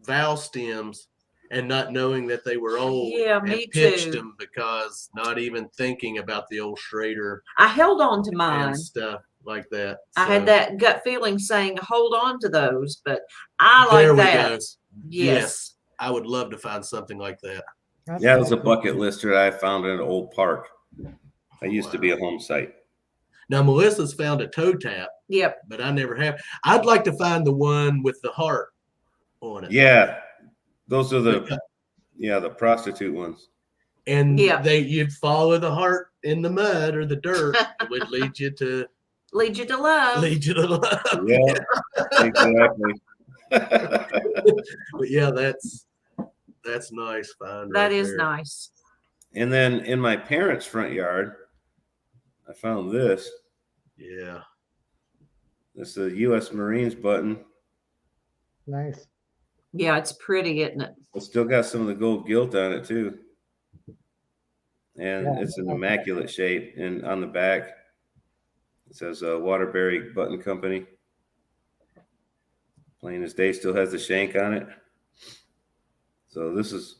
valve stems and not knowing that they were old, Yeah, and me pitched too. them because not even thinking about the old Schrader I held on to mine. and stuff like that. I had So, that gut feeling saying, hold on to those, but I There like we that. go. Yes. I would love to find something like that. That's Yeah, it was a nice. bucket lister that I found in an old park. That used to be a home site. Now Melissa's found a toe tap, Yep. but I never have. I'd like to find the one with the heart on it. Yeah, those are the prostitute ones. And Yeah. you'd follow the heart in the mud or the dirt. It would lead you to Lead you to love. love. Yeah, exactly. But yeah, that's nice find. That right is there. nice. And then in my parents' front yard, I found this. Yeah. It's a U.S. Marines button. Nice. Yeah, it's pretty, isn't it? It's still got some of the gold gilt on it too. And Yeah, it's an I like that. immaculate shape. And on the back, it says Waterbury Button Company. Plain as day, still has the shank on it. So this is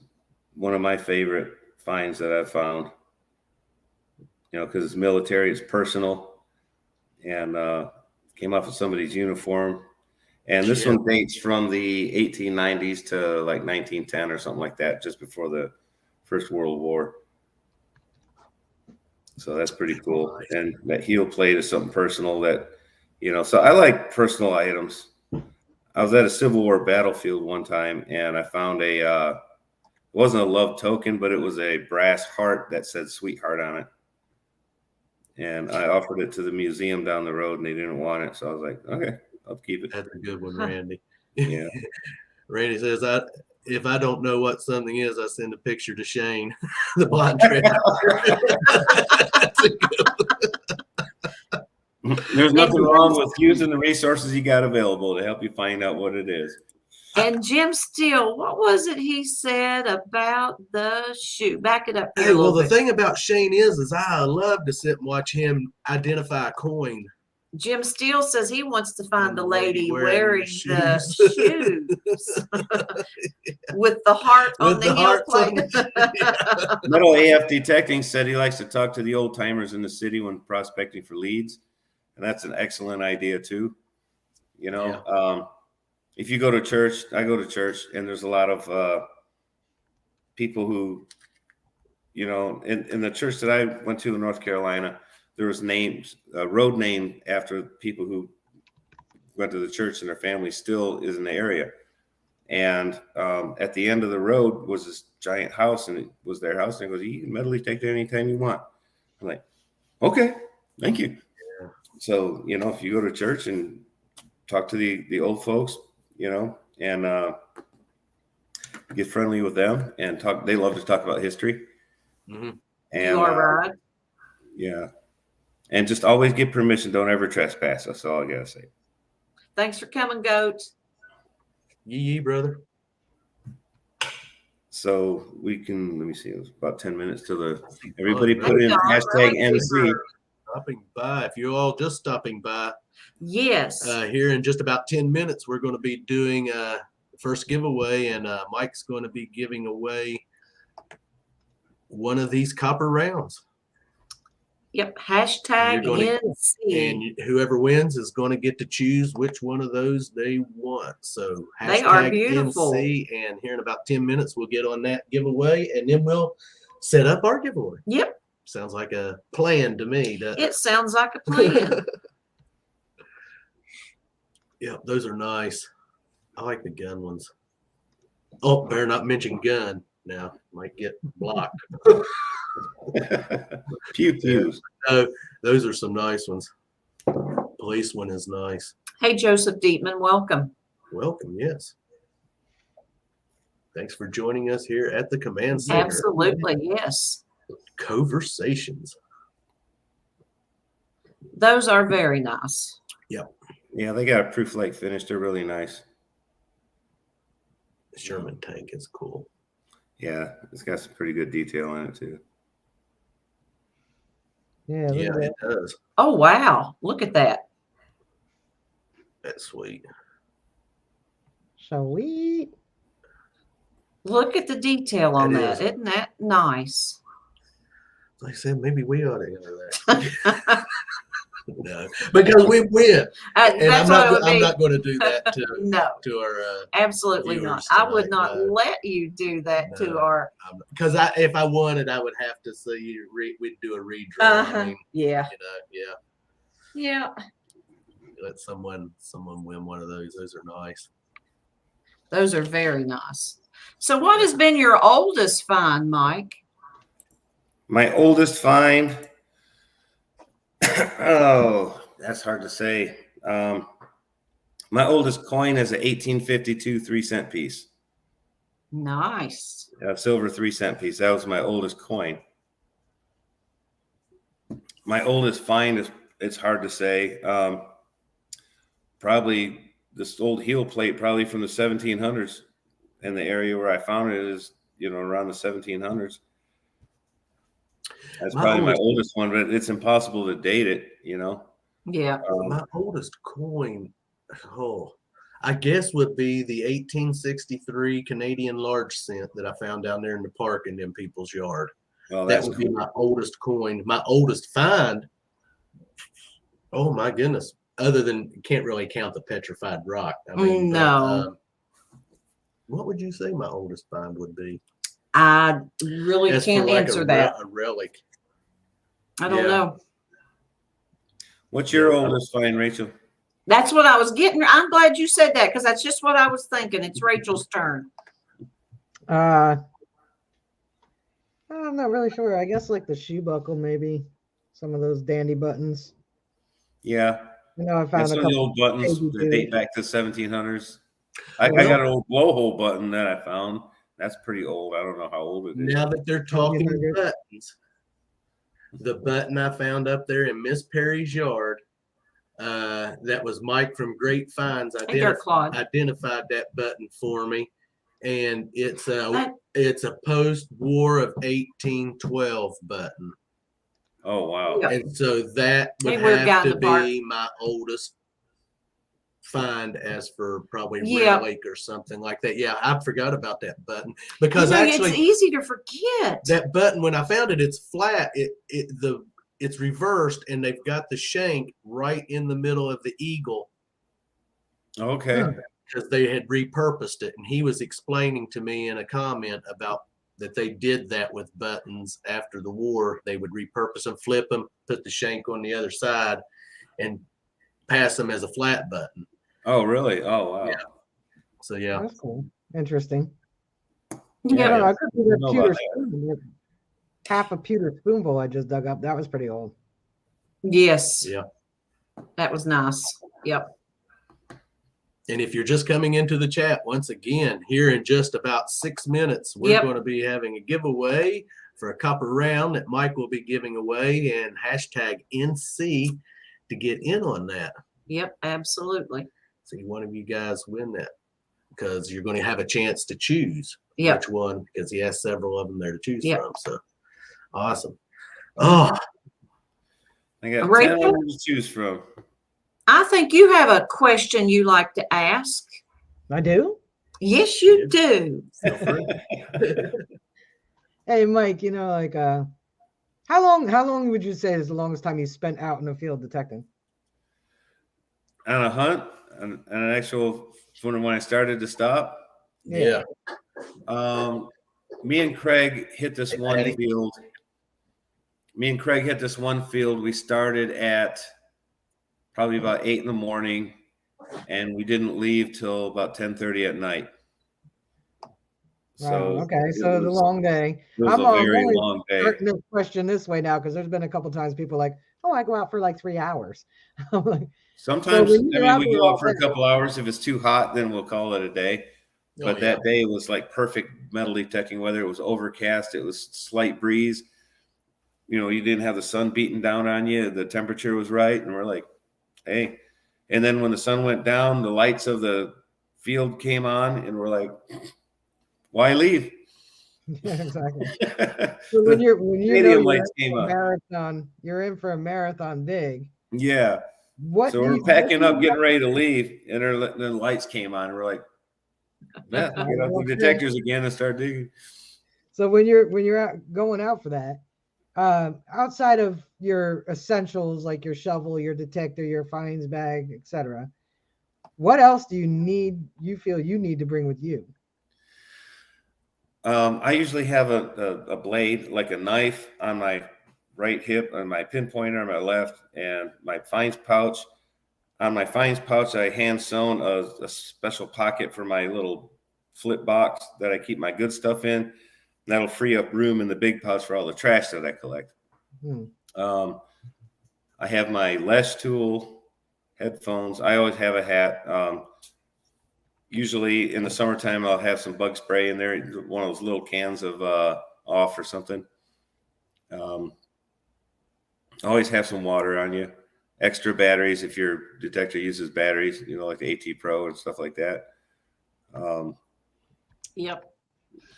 one of my favorite finds that I've found. You know, because it's military, it's personal, and came off of somebody's uniform. And this Yeah. one dates from the 1890s to like 1910 or something like that, just before the First World War. So that's pretty cool. And that heel plate is something personal that, you know, so I like personal items. I was at a Civil War battlefield one time, and I found it wasn't a love token, but it was a brass heart that said sweetheart on it. And I offered it to the museum down the road, and they didn't want it. So I was like, okay, I'll keep it. That's a good one, Randy. Yeah. Randy says, if I don't know what something is, I send a picture to Shane, the blind trader. That's a good one. There's nothing wrong with using the resources you got available to help you find out what it is. And Jim Steele, what was it he said about the shoe? Back it up here Hey, a well, little the bit. thing about Shane is I love to sit and watch him identify a coin. Jim Steele says he wants to find And the the lady lady wearing wearing the shoes with the heart on With the the heel hearts on plate. the- Metal AF Detecting said he likes to talk to the old timers in the city when prospecting for leads. And that's an excellent idea too. You know, if you go to church, I go to church, and there's a lot of people who, you know, in the church that I went to in North Carolina, there was names, a road name after people who went to the church, and their family still is in the area. And at the end of the road was this giant house, and it was their house. And it goes, you can medley take that anytime you want. I'm like, okay, thank you. Yeah. So, you know, if you go to church and talk to the old folks, you know, and get friendly with them and talk, they love to talk about history. Mhm. And You are right. yeah. And just always get permission. Don't ever trespass. That's all I gotta say. Thanks for coming, Goat. Yee, brother. So we can, let me see, it was about 10 minutes till everybody Fun, put right? in John, hashtag really NC. super. Stopping by. If you're all just stopping by, Yes. here in just about 10 minutes, we're going to be doing the first giveaway, and Mike's going to be giving away one of these copper rounds. Yep. You're Hashtag gonna- NC. And whoever wins is going to get to choose which one of those they want. So They are hashtag beautiful. NC, and here in about 10 minutes, we'll get on that giveaway, and then we'll set up our giveaway. Yep. Sounds like a plan to me. doesn't It sounds like a plan. Yeah, those are nice. I like the gun ones. Oh, better not mention gun now. Might get blocked. Pew pews. No, those are some nice ones. Police one is nice. Hey, Joseph Dietman, welcome. Welcome, yes. Thanks for joining us here at the Command Center. Absolutely. Yes. Conversations. Those are very nice. Yeah, they got a proof light finish. They're really nice. The Sherman tank is cool. Yeah, it's got some pretty good detail in it too. Yeah, look Yeah, at it that. does. Oh, wow. Look at that. That's sweet. Sweet. Look at the detail on It that. is. Isn't that nice? Like I said, maybe we ought to enter that. No, because we win. And That's what it would I'm be. not going to do that No, to our absolutely not. viewers I would tonight, not no. let you do that to No. our. because if I wanted, I would have to say we'd do a redraw. I mean, Yeah. yeah, Yeah. let someone win one of those. Those are nice. Those are very nice. So, what has been your oldest find, Mike? My oldest find. Oh, that's hard to say. My oldest coin is an 1852 3-cent piece. Nice. A silver 3-cent piece. That was my oldest coin. My oldest find is, it's hard to say. Probably this old heel plate, probably from the 1700s, and the area where I found it is, around the 1700s. That's probably my oldest one, but it's impossible to date it, Yeah. My oldest coin, I guess would be the 1863 Canadian large cent that I found down there in the park in them people's yard. Well, That that's would cool. be my oldest coin. My oldest find. Oh my goodness! Other than can't really count the petrified rock. I mean, No. what would you say my oldest find would be? I really As for can't like answer that. a relic. I don't Yeah. know. What's your Yeah. oldest find, Rachel? That's what I was getting. I'm glad you said that because that's just what I was thinking. It's Rachel's turn. I'm not really sure. I guess like the shoe buckle, maybe some of those dandy buttons. Yeah, I that's found a some of the couple. old buttons baby that date shoes. back to 1700s. I Well- got an old blowhole button that I found. That's pretty old. I don't know how old it is. Now that they're talking 1900s. buttons, the button I found up there in Miss Perry's yard, that was Mike from Great Finds. Hey, Dirk Claude. Identified that button for me, and it's That- a post-war of 1812 button, Oh, wow. Yeah. and so that would Hey, we're have down to the park. be my oldest find as for probably Yeah. relic or something like that. Yeah, I forgot about that button because it's actually easy to forget. that button, when I found it, it's flat. It's reversed, and they've got the shank right in the middle of the eagle Okay. because they had repurposed it. And he was explaining to me in a comment about that they did that with buttons after the war. They would repurpose them, flip them, put the shank on the other side, and pass them as a flat button. Oh, really? Oh, wow. Yeah. So yeah, That's cool. Interesting. I Yeah. don't know. I could do that Know pewter about that. spoon. Half a pewter spoonful I just dug up. That was pretty old. Yes. yeah. That was nice. Yep. And if you're just coming into the chat, once again, here in just about 6 minutes, we're Yep. going to be having a giveaway for a copper round that Mike will be giving away, and hashtag NC to get in on that. Yep. Absolutely. See one of you guys win that because you're going to have a chance to choose Yep. which one, because he has several of them there to choose Yep. from. So awesome. Oh, I got 10 Rachel? of them to choose from. I think you have a question you like to ask. I do. Yes, you Yeah. do. feel free. Hey, Mike, like how long would you say is the longest time you spent out in the field detecting? On a hunt, on an actual, when I started to stop, Yeah. me and Craig hit this Hey, one Patty. field. We started at probably about 8 in the morning, and we didn't leave till about 10:30 at night. Wow. So Okay, it so it's a was, long day. it was I'm a very only long day. starting this question this way now because there's been a couple times people like, oh, I go out for like 3 hours. I'm like, Sometimes, when you're out we there go all out for a day- couple hours. If it's too hot, then we'll call it a day. But Oh, yeah. that day was like perfect metal detecting weather. It was overcast. It was slight breeze. You didn't have the sun beating down on you. The temperature was right. And we're like, hey. And then when the sun went down, the lights of the field came on, and we're like, why leave? Yeah, exactly. So when you know Stadium you're lights in came for a on. marathon, you're in for a marathon dig. Yeah. What So do we're you- packing what up, do you getting ready to leave, and then the lights came on. We're like, yeah, get out the detectors again and start digging. So when you're going out for that, outside of your essentials like your shovel, your detector, your finds bag, etc., what else do you feel you need to bring with you? I usually have a blade, like a knife, on my right hip, and my pinpointer on my left, and my finds pouch. On my finds pouch, I hand sewn a special pocket for my little flip box that I keep my good stuff in. That'll free up room in the big pouch for all the trash that I collect. I have my lash tool, headphones. I always have a hat. Usually in the summertime, I'll have some bug spray in there, one of those little cans of off or something. Always have some water on you. Extra batteries if your detector uses batteries, like the AT Pro and stuff like that. Yep.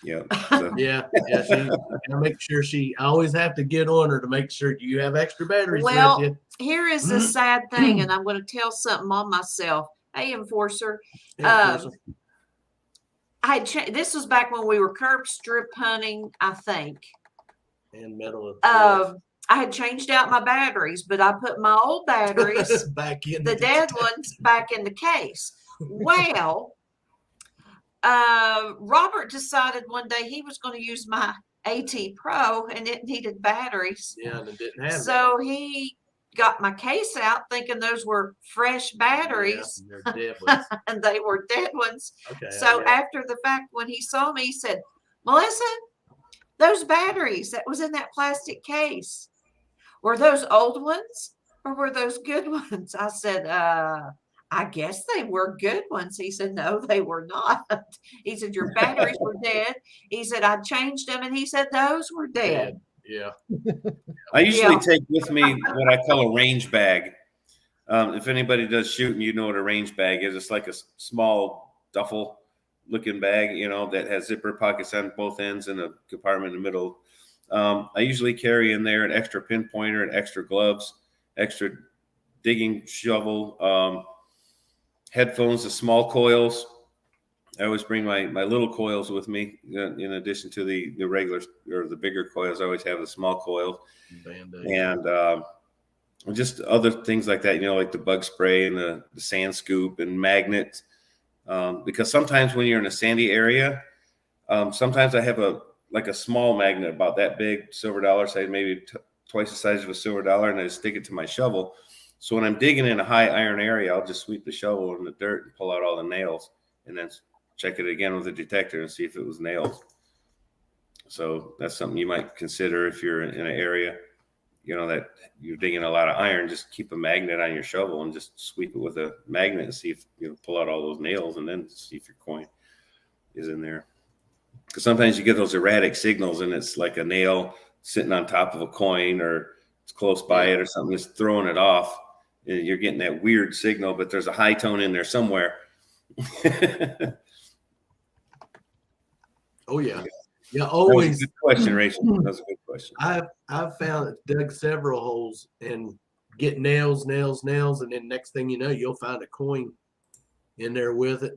Yeah. So. Yeah. She make sure I always have to get on her to make sure you have extra batteries Well, with you. here is the sad thing, and I'm going to tell something on myself. Hey, enforcer. Yeah, of course. This was back when we were curb strip hunting, I think. And metal. I had changed out my batteries, but I put my old batteries, back in the dead ones, back in the case. Well, Robert decided one day he was going to use my AT Pro, and it needed batteries. Yeah, and it didn't have. So he got my case out thinking those were fresh batteries. Yeah, they're dead ones. And they were dead ones. Okay. So after the fact, when he saw me, he said, Melissa, those batteries that was in that plastic case, were those old ones or were those good ones? I said, I guess they were good ones. He said, no, they were not. He said, your batteries were dead. He said, I changed them. And he said, those were dead. Yeah. I usually take with me what I call a range bag. If anybody does shooting, you know what a range bag is. It's like a small duffel looking bag, that has zipper pockets on both ends and a compartment in the middle. I usually carry in there an extra pinpointer and extra gloves, extra digging shovel, headphones, the small coils. I always bring my little coils with me in addition to the regular or the bigger coils. I always have the small coil. Band-Aid. And just other things like that, like the bug spray and the sand scoop and magnets. Because sometimes when you're in a sandy area, sometimes I have a small magnet about that big, silver dollar size, maybe twice the size of a silver dollar, and I stick it to my shovel. So when I'm digging in a high iron area, I'll just sweep the shovel in the dirt and pull out all the nails, and then check it again with a detector and see if it was nails. So that's something you might consider if you're in an area, that you're digging a lot of iron. Just keep a magnet on your shovel and just sweep it with a magnet and see if pull out all those nails, and then see if your coin is in there. Because sometimes you get those erratic signals, and it's like a nail sitting on top of a coin, or it's close by it, or something that's throwing it off. And you're getting that weird signal, but there's a high tone in there somewhere. Oh yeah, yeah. That was a Always. good question, Rachel. That was a good question. I've found dug several holes and get nails, and then next thing you know, you'll find a coin in there with it.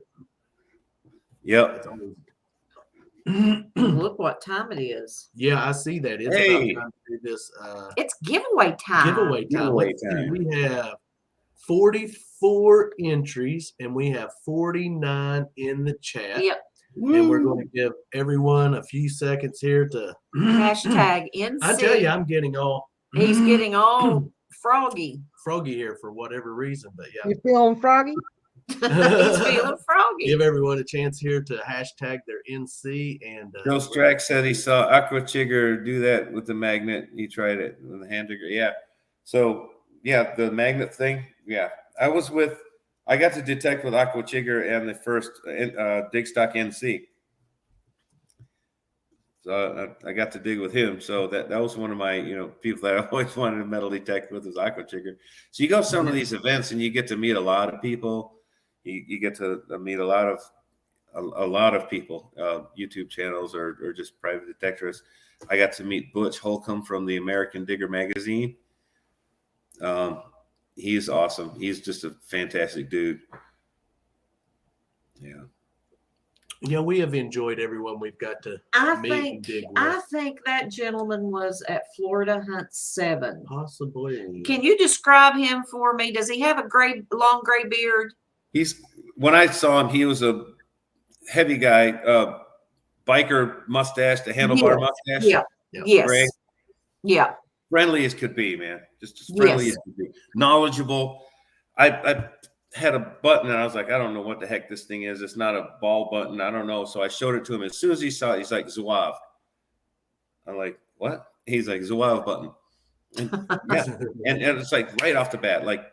Yep. It's always- Look what time it is. Yeah, I see that. It's Hey. about time to do this It's giveaway time. giveaway time. Giveaway Let's see, time. we have 44 entries and we have 49 in the chat. Yep. And we're going to give everyone a few seconds here to Hashtag NC. I tell you, I'm getting all He's getting all froggy. froggy here for whatever reason, but yeah. You feeling froggy? He's feeling froggy. Give everyone a chance here to hashtag their NC and Joe Strack said he saw Aqua Chigger do that with the magnet. He tried it with the hand digger. Yeah. So yeah, the magnet thing. Yeah. I got to detect with Aqua Chigger and the first dig stock NC. So I got to dig with him. So that was one of my, people that I always wanted to metal detect with was Aqua Chigger. So you go to some of these events and you get to meet a lot of people. You get to meet a lot of people, YouTube channels or just private detectorists. I got to meet Butch Holcomb from the American Digger magazine. He's awesome. He's just a fantastic dude. Yeah. Yeah, we have enjoyed everyone we've got to meet and dig with. I think that gentleman was at Florida Hunt 7. Possibly. Can you describe him for me? Does he have a long gray beard? When I saw him, he was a heavy guy, biker mustache, the handlebar mustache. Yeah. Yes. Gray. Yeah. Friendly as could be, man. Just as friendly as could be. Knowledgeable. I had a button and I was like, I don't know what the heck this thing is. It's not a ball button. I don't know. So I showed it to him. As soon as he saw it, he's like, Zouave. I'm like, what? He's like, Zouave button. And, yeah. and it's like right off the bat, like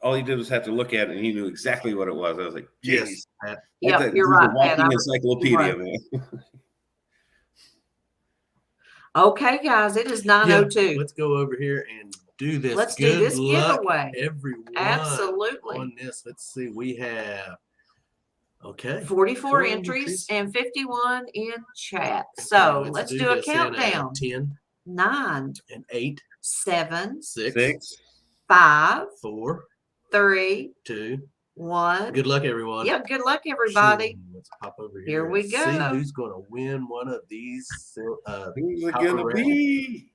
all he did was have to look at it and he knew exactly what it was. I was like, yes. Yeah, you're right, Pat. Walking encyclopedia, right. man. Okay, guys, it is 9:02. Let's go over here and do this. Let's do this giveaway. Everyone. Absolutely. On this, let's see. We have 44 entries and 51 in chat. So let's do a countdown. 10, 9, and 8, 7, 6, 5, 4, 3, 2, 1. Good luck, everyone. Yeah, good luck, everybody. Let's pop over here. Here we and go. See who's going to win one of these. who's it gonna be?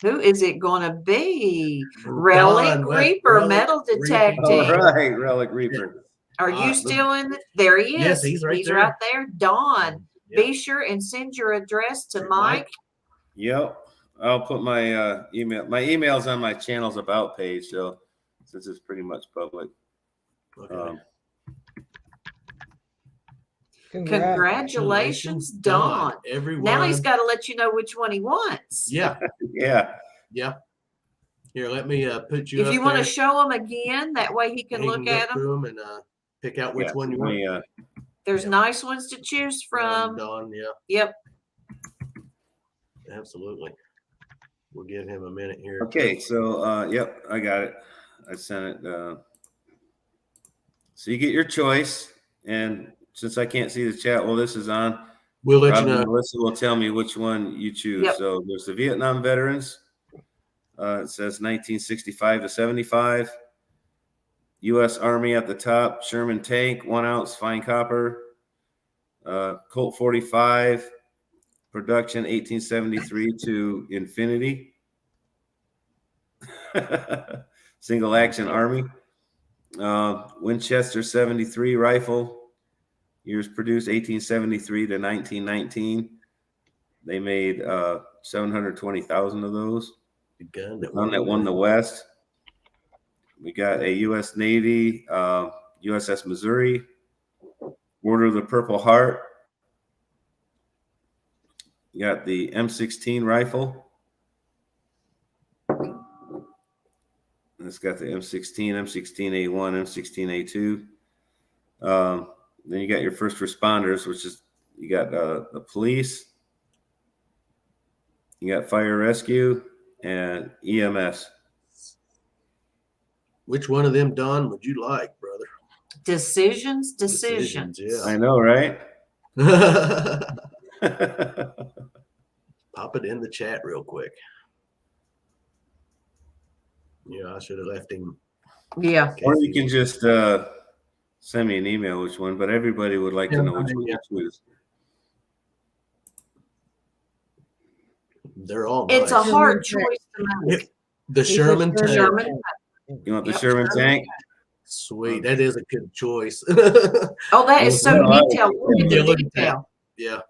Who is it going to be? Relic Reaper metal detecting. All right, Relic Reaper. Are you still in? There he is. Yes, he's right there. Right there. Dawn. Yep. Be sure and send your address to Mike. Yep. I'll put my email. My email's on my channel's about page, so since it's pretty much public. Okay. Congratulations, Dawn. Everyone. Now he's got to let you know which one he wants. Yeah. Yeah. Here, let me put you. If up you want to there. show him again, that way he can look go at them. through 'em and pick out which one you want. There's nice ones to choose from. Dawn, yeah, Yep. absolutely. We'll give him a minute here. Okay, so yep, I got it. I sent it. So you get your choice, and since I can't see the chat while this is on, We'll let Rob you know. and Melissa will tell me which one you choose. Yep. So there's the Vietnam veterans. It says 1965 to 75. U.S. Army at the top. Sherman tank, 1 ounce fine copper. Colt 45, production 1873 to infinity. Single action Army. Winchester 73 rifle. Years produced 1873 to 1919. They made 720,000 of those. The gun that One that won the West. We got a U.S. Navy, USS Missouri, Order of the Purple Heart. You got the M16 rifle. It's got the M16, M16A1, M16A2. Then you got your first responders, which is you got the police, you got fire rescue, and EMS. Which one of them, Don, would you like, brother? Decisions. Yeah. I know, right? Pop it in the chat real quick. Yeah, I should have left him. Yeah. in case Or he you can was- just send me an email which one, but everybody would like to know which one you choose. They're all It's a nice. hard choice to make. The It's a Sherman tank. Sherman. You want the Yep, Sherman Sherman. tank? Sweet. That is a good choice. Oh, that is so No, I- detailed. Look at Yeah, the look at that. detail. Yeah.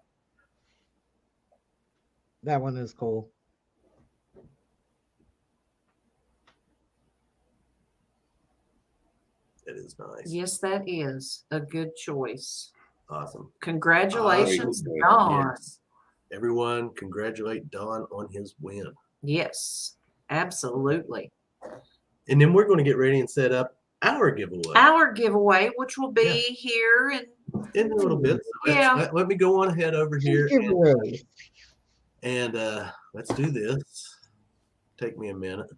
That one is cool. It is nice. Yes, that is a good choice. Awesome. Congratulations, Awesome. Dawn. Yes. Everyone congratulate Don on his win. Yes, absolutely. And then we're going to get ready and set up our giveaway Our giveaway, which will be Yeah. here and in a little bit. So let's- Yeah. let me go on ahead over here Giveaway. and let's do this. Take me a minute.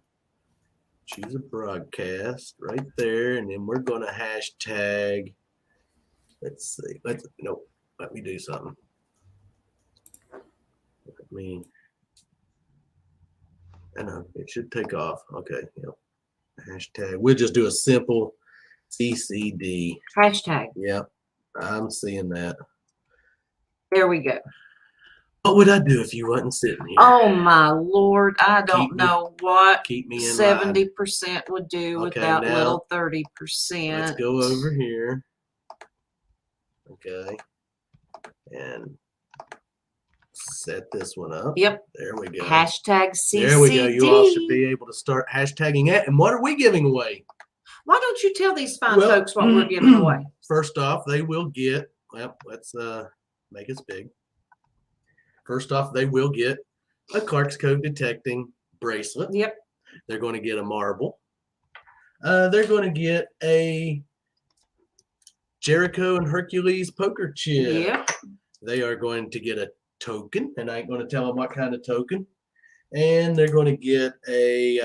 Choose a broadcast right there, and then we're going to hashtag. Let's see. Let me do something. Let me. I know it should take off. Okay. Yep. Hashtag. We'll just do a simple CCD. hashtag. Yep. I'm seeing that. There we go. What would I do if you wasn't sitting here? Oh my Lord, I don't Keep me- know what Keep me in line. 70% would do with Okay, that now, little 30%. Let's go over here. Okay. And set this one up. Yep. There we go. Hashtag CCD. There we go. You all should be able to start hashtagging it. And what are we giving away? Why don't you tell these fine Well, folks what we're giving away? First off, they will get, well, let's make this big. First off, they will get a Clark's Code detecting bracelet. Yep. They're going to get a marble. They're going to get a Jericho and Hercules poker chip. Yep. They are going to get a token, and I ain't going to tell them what kind of token. And they're going to get a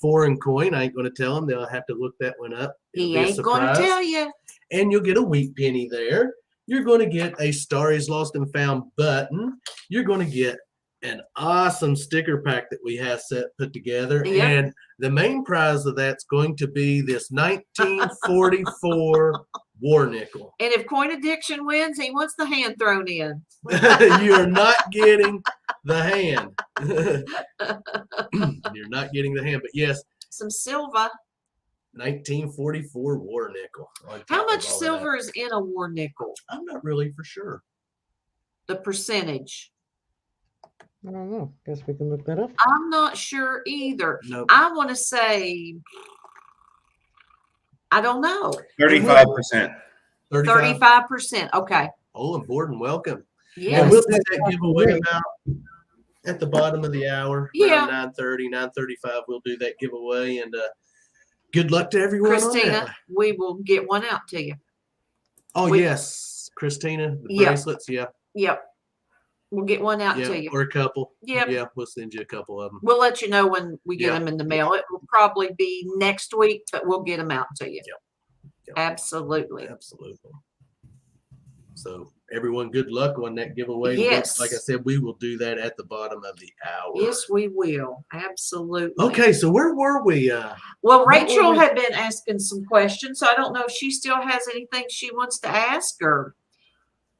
foreign coin. I ain't going to tell them. They'll have to look that one up. It'll He be a ain't going to surprise. tell you. And you'll get a wheat penny there. You're going to get a Star is Lost and Found button. You're going to get an awesome sticker pack that we have put together. Yep. And the main prize of that's going to be this 1944 war nickel. And if Coin Addiction wins, he wants the hand thrown in. You are not getting the hand. You're not getting the hand. But yes, Some silver. 1944 war nickel. on How top of much all of silver is in a war nickel? that. I'm not really for sure. The percentage. I don't know. Guess we can look that up. I'm not sure either. Nope. I want to say, I don't know. 35%. 35. 35%. Okay. Oh, and Borden, welcome. Yes. And we'll do that giveaway about at the bottom of the hour. Yeah. Around 9:30, 9:35, we'll do that giveaway. And good luck to everyone. on Christina, that. we will get one out to you. Oh, we- yes. Christina, the Yeah. bracelets. Yeah. Yep. We'll get one out Yeah. to you. Or a couple. Yep. Yeah. We'll send you a couple of them. We'll let you know when we get Yeah. them in the mail. It will probably be next week, but we'll get them out to you. Yep. Yep. Absolutely. Absolutely. So, everyone, good luck on that giveaway. Yes. Like I said, we will do that at the bottom of the hour. Yes, we will. Absolutely. Okay. So, where were we? Well, What Rachel was- had been asking some questions, so I don't know if she still has anything she wants to ask or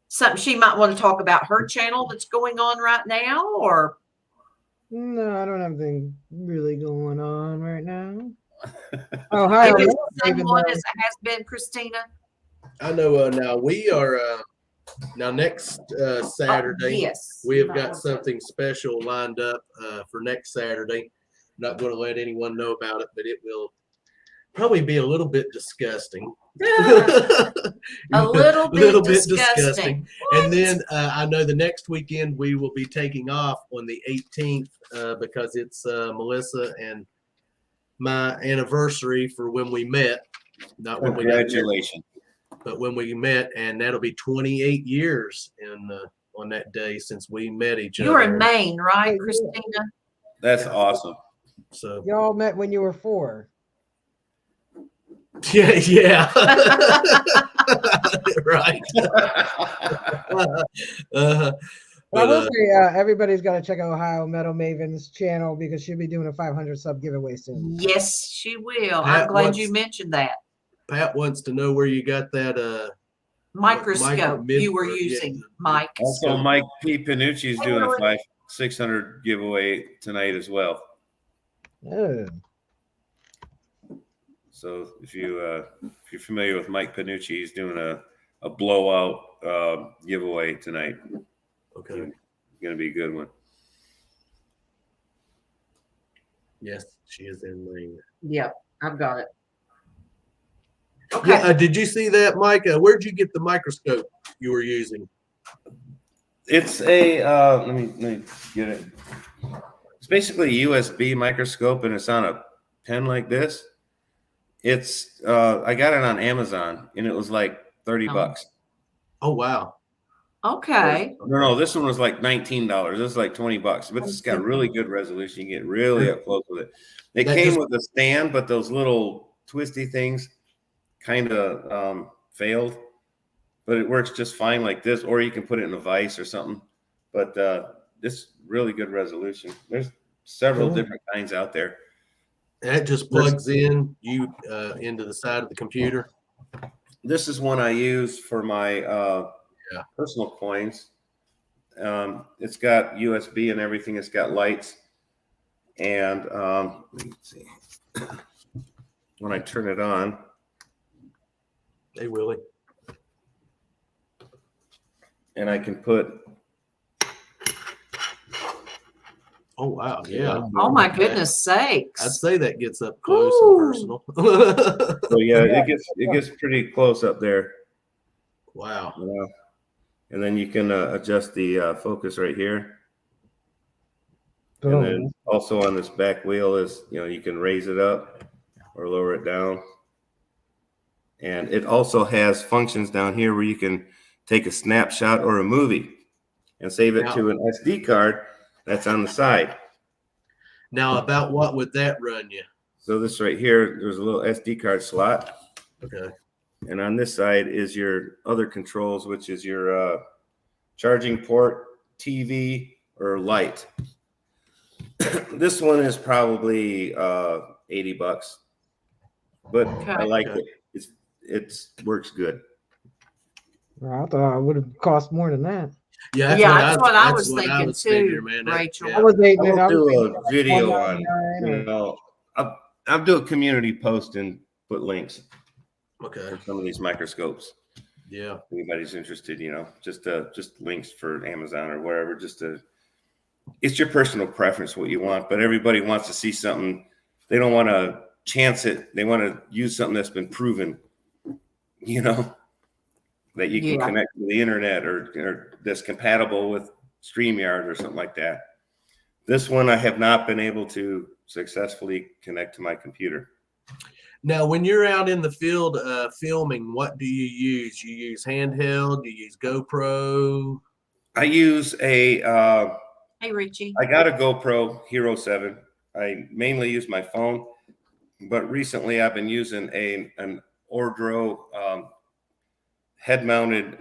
something she might want to talk about her channel that's going on right now, or No, I don't have anything really going on right now. Oh, hi. if it's Alexa, the same even one though- as it has been, Christina. I know now we are now next Saturday. Yes. We have got something special lined up for next Saturday. Not going to let anyone know about it, but it will probably be a little bit disgusting. A little bit disgusting. And then I know the next weekend we will be taking off on the 18th because it's Melissa and my anniversary for when we met. Not when we got married, Congratulations. but when we met, and that'll be 28 years on that day since we met each other. You're in Maine, right, Christina? That's awesome. So Y'all met when you were 4. yeah. Right. But I But will say, everybody's got to check out Ohio Metal Maven's channel because she'll be doing a 500 sub giveaway soon. Yes, she will. Pat I'm glad wants- you mentioned that. Pat wants to know where you got that Microscope you were yeah, using, the- Mike. Also, Mike P. Panucci's Hey, doing a Roy. 600 giveaway tonight as well. Oh. So if you're familiar with Mike Panucci, he's doing a blowout giveaway tonight. Okay. It's gonna be a good one. Yes, she is in the. Yep, I've got it. Okay. Yeah. Did you see that, Mike? Where'd you get the microscope you were using? It's a let me get it. It's basically a USB microscope, and it's on a pen like this. It's I got it on Amazon, and it was like $30. Oh wow. Okay. No, this one was like $19. This is like $20, but it's got really good resolution. You get really up close with it. It That came just- with a stand, but those little twisty things kind of failed. But it works just fine like this, or you can put it in a vise or something. But this really good resolution. There's several Cool. different kinds out there. That just plugs in you into the side of the computer. This is one I use for my Yeah. personal coins. It's got USB and everything. It's got lights. And let me see. When I turn it on, Hey Willie. and I can put. Oh wow. Yeah. Oh my goodness sakes. I'd say that gets up close Ooh. and personal. So yeah, it gets pretty close up there. Wow. You know? And then you can adjust the focus right here. And then also on this back wheel is, you can raise it up or lower it down. And it also has functions down here where you can take a snapshot or a movie and save it to an SD card that's on the side. Now, about what would that run you? So this right here, there's a little SD card slot. Okay. And on this side is your other controls, which is your charging port, TV, or light. This one is probably $80, but I like it. It works good. I thought it would have cost more than that. Yeah, That's what I was what thinking too, figuring, man. Rachel. Yeah. I was thinking, I'll do a thinking video on, $199 or- I'll do a community post and put links Okay. for some of these microscopes. Yeah. If anybody's interested, just links for Amazon or wherever. It's your personal preference what you want, but everybody wants to see something. They don't want to chance it. They want to use something that's been proven, that you can connect to the internet or that's compatible with StreamYard or something like that. This one I have not been able to successfully connect to my computer. Now, when you're out in the field filming, what do you use? You use handheld? Do you use GoPro? I use Hey, Richie. I got a GoPro Hero 7. I mainly use my phone, but recently I've been using an Ordro head-mounted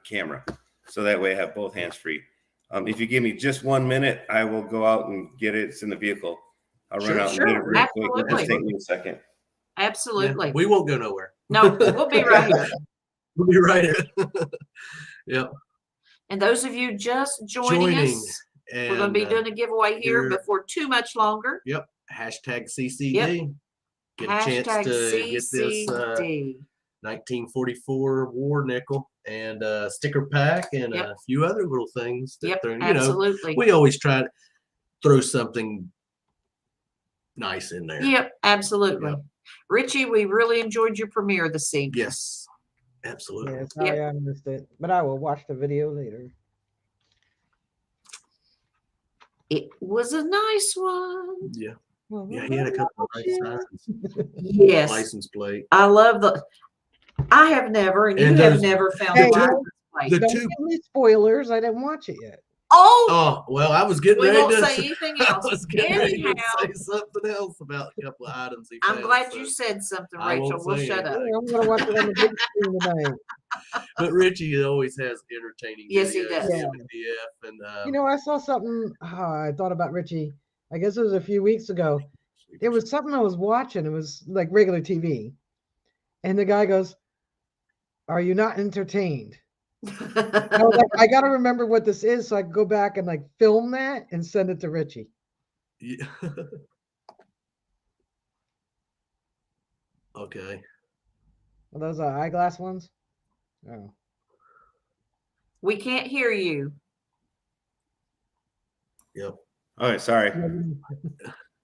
camera, so that way I have both hands free. If you give me just 1 minute, I will go out and get it. It's in the vehicle. I'll run out and get it real quick. It'll just take me a second. Absolutely. Yeah, we won't go nowhere. No, we'll be right here. We'll be right here. Yep. And those of you just joining us, and we're going to be doing a giveaway here here- before too much longer. Yep. Hashtag CCD. Yep. Get a chance Hashtag to get this CCD. 1944 war nickel and a sticker pack and Yep. a few other little things that Yep, they're, absolutely. we always try to throw something nice in there. Yep, absolutely. Yep. Richie, we really enjoyed your premiere this evening. Yes. Absolutely. Yeah, sorry I missed it, but I will watch the video later. It was a nice one. Yeah. Well, Yeah, he had a couple of nice signs. Yes. License plate. I love I have never, and you And have those- never found Hey, a license plate. the Don't two- give me spoilers. I didn't watch it yet. Oh, Oh, well, I was getting we ready won't to say anything I else. was getting ready to Anyhow, say something else about a couple of items he I'm found, glad so you said something, I won't Rachel. We'll say shut up. I'm gonna watch it on the big screen tonight. But Richie always has entertaining Yes, he videos, does. him and DF, and You know, I saw something. I thought about Richie. I guess it was a few weeks ago. It was something I was watching. It was like regular TV. And the guy goes, "Are you not entertained?" I was like, I got to remember what this is so I can go back and like film that and send it to Richie. yeah. Okay. Are those eyeglass ones? Oh. We can't hear you. Yep. All right, sorry.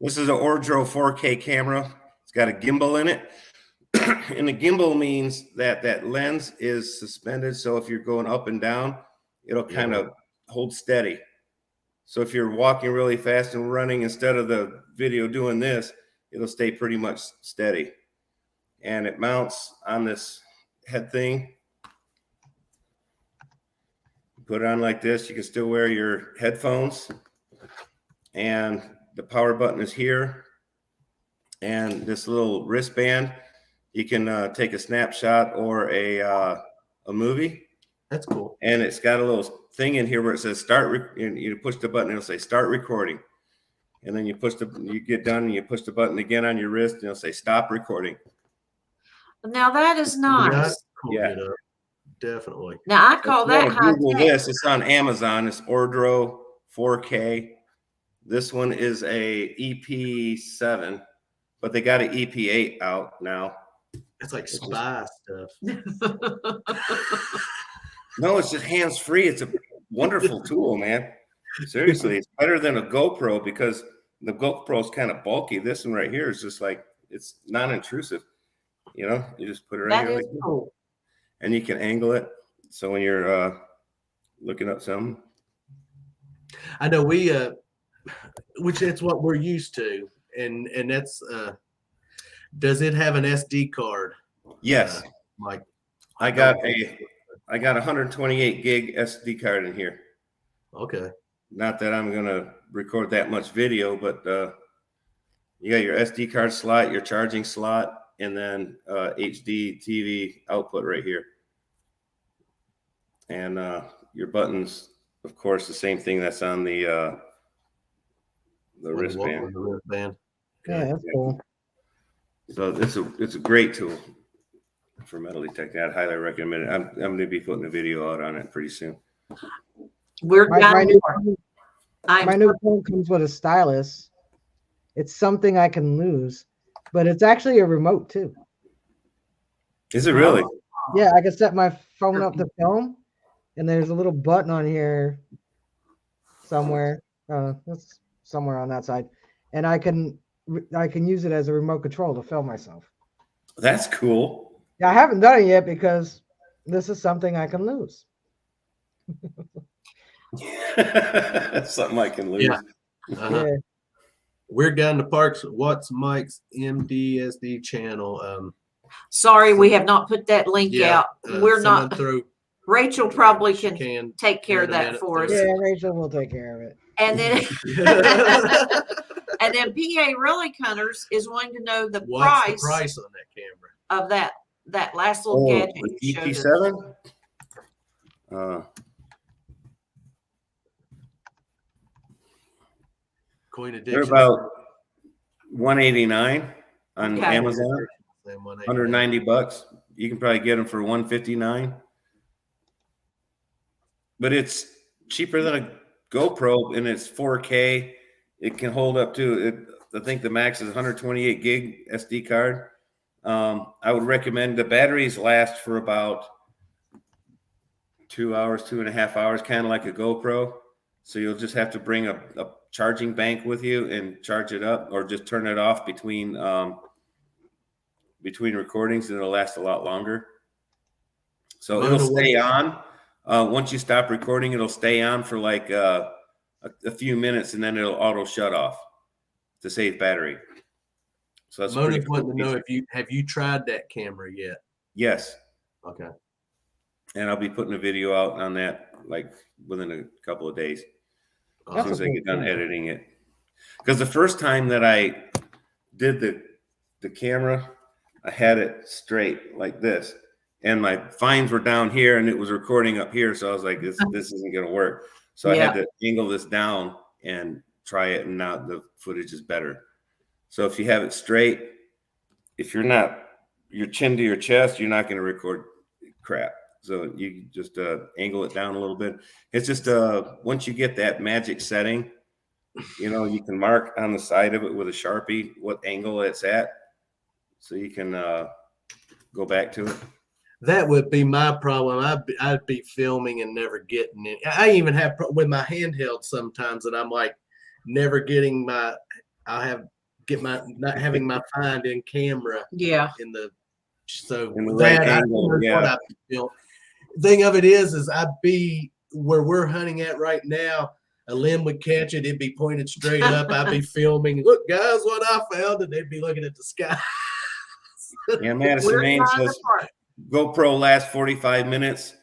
This is an Ordro 4K camera. It's got a gimbal in it. And the gimbal means that that lens is suspended. So if you're going up and down, it'll kind of hold steady. So if you're walking really fast and running, instead of the video doing this, it'll stay pretty much steady. And it mounts on this head thing. Put it on like this. You can still wear your headphones. And the power button is here. And this little wristband, you can take a snapshot or a movie. That's cool. And it's got a little thing in here where it says start. And you push the button, it'll say start recording. And then you get done, and you push the button again on your wrist, and it'll say stop recording. Now that is nice. That's cool. Yeah. You know, definitely. Now I call that high Google tech. this. It's on Amazon. It's Ordro 4K. This one is a EP7, but they got an EP8 out now. It's like spy stuff. No, it's just hands-free. It's a wonderful tool, man. Seriously, it's better than a GoPro because the GoPro is kind of bulky. This one right here is just like, it's non-intrusive. You know, you just put it right That here. is Like, cool. and you can angle it. So when you're looking up something. I know we, which it's what we're used to, and that's. Does it have an SD card? Yes, Like I got a 128 gig SD card in here. Okay. Not that I'm gonna record that much video, but you got your SD card slot, your charging slot, and then HD TV output right here. And your buttons, of course, the same thing that's on the wristband. The wristband. Yeah, that's cool. So it's a great tool for metal detecting. I'd highly recommend it. I'm going to be putting a video out on it pretty soon. We're My done. new phone comes with a stylus. It's something I can lose, but it's actually a remote too. Is it really? Yeah, I can set my phone up to film, and there's a little button on here somewhere. It's somewhere on that side, and I can use it as a remote control to film myself. That's cool. Yeah, I haven't done it yet because this is something I can lose. That's something I can lose. Yeah. Uh-huh. Yeah. We're down to Parks. What's Mike's MDSD channel? Sorry, we have not put that link out. We're someone not. through. Rachel probably She can take care of in a that minute for us. through. Yeah, Rachel will take care of it. And then and then PA Relic Hunters is wanting to know the What's price the price on that camera? of that last little Oh, gadget the you showed us. EP7? Coin They're addiction. about $189 on Okay. Amazon. 190 bucks. You can probably get them for 159. But it's cheaper than a GoPro, and it's 4K. It can hold up to it. I think the max is 128 gig SD card. I would recommend the batteries last for about 2 hours, 2.5 hours, kind of like a GoPro. So you'll just have to bring a charging bank with you and charge it up, or just turn it off between recordings, and it'll last a lot longer. So it'll stay on. Once you stop recording, it'll stay on for like a few minutes, and then it'll auto shut off to save battery. So that's Mona's wanting to know have you tried that camera yet? Yes. Okay. And I'll be putting a video out on that like within a couple of days. As soon as I get done editing it. Because the first time that I did the camera, I had it straight like this, and my fines were down here and it was recording up here. So I was like, this isn't going to work. So I had to angle this down and try it. And now the footage is better. So if you have it straight, if you're not your chin to your chest, you're not going to record crap. So you just angle it down a little bit. It's just once you get that magic setting, you know, you can mark on the side of it with a Sharpie what angle it's at, so you can go back to it. That would be my problem. I'd be filming and never getting it. I even have with my handheld sometimes, and I'm like never getting my. Not having my find in camera. Yeah. In the so in the that right angle. Yeah. What I feel. Thing of it is I'd be where we're hunting at right now. A limb would catch it. It'd be pointed straight up. I'd be filming. Look, guys, what I found, and they'd be looking at the sky. Yeah, Madison Maine says GoPro lasts 45 minutes.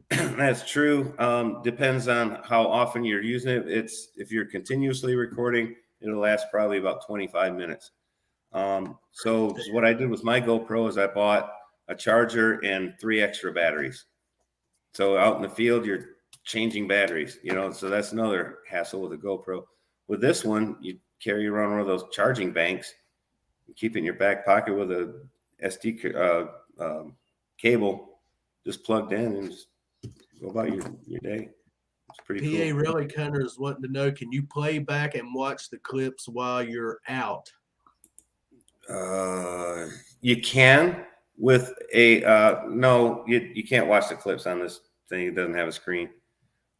That's true. Depends on how often you're using it. If you're continuously recording, it'll last probably about 25 minutes. So what I did with my GoPro is I bought a charger and 3 extra batteries. So out in the field, you're changing batteries, you know, so that's another hassle with a GoPro. With this one, you carry around one of those charging banks, you keep it in your back pocket with a SD cable just plugged in, and just go about your day. It's pretty PA cool. Rally Cunner is wanting to know, can you play back and watch the clips while you're out? You can with a no, you can't watch the clips on this thing. It doesn't have a screen,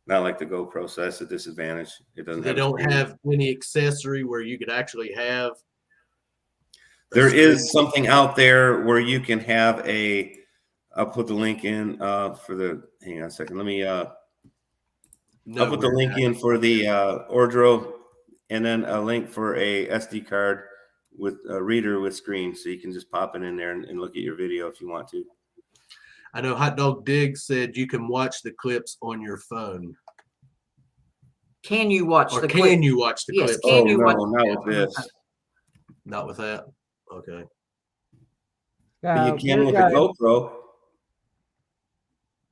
not like the GoPro, so that's a disadvantage. It doesn't. They don't have any accessory where you could actually have. There is something out there where you can have a. I'll put the link in for the. Hang on a second. Let me. I'll put the link in for the Ordro, and then a link for a SD card with a reader with screen, so you can just pop it in there and look at your video if you want to. I know Hot Dog Diggs said you can watch the clips on your phone. Can you watch or the can clip? you watch the Yes, clips? can Oh you no, watch not with this. Not with that. Okay. But you can with a GoPro.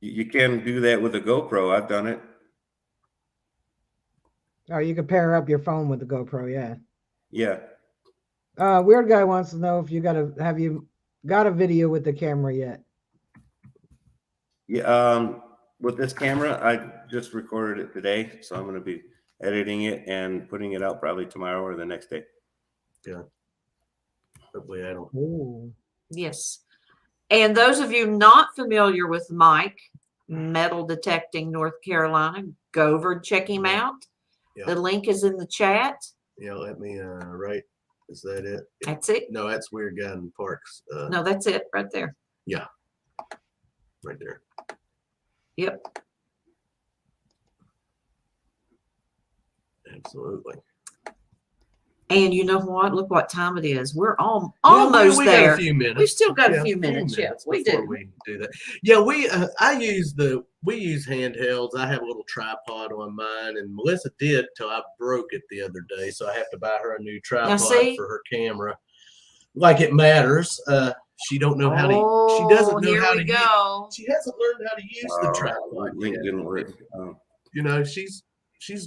You can do that with a GoPro. I've done it. Oh, you can pair up your phone with the GoPro, yeah. Yeah. Weird Guy wants to know if have you got a video with the camera yet? Yeah. With this camera, I just recorded it today, so I'm going to be editing it and putting it out probably tomorrow or the next day. Yeah. Hopefully I don't. Oh. Yes. And those of you not familiar with Mike, Metal Detecting North Carolina, go over and check him out. Yeah. The link is in the chat. Yeah, let me right. Is that it? That's it. No, that's Weird Guy in Parks. No, that's it right there. Yeah. Right there. Yep. Absolutely. And you know what? Look what time it is. We're almost we there. Got a few minutes. We've still got a few minutes. Yeah, we do. We do that. Yeah, we use handhelds. I have a little tripod on mine, and Melissa did till I broke it the other day, so I have to buy her a new tripod for her camera. Like it matters. She don't know how to. She doesn't know how to. She hasn't learned how to use the tripod. Link didn't work. You know, she's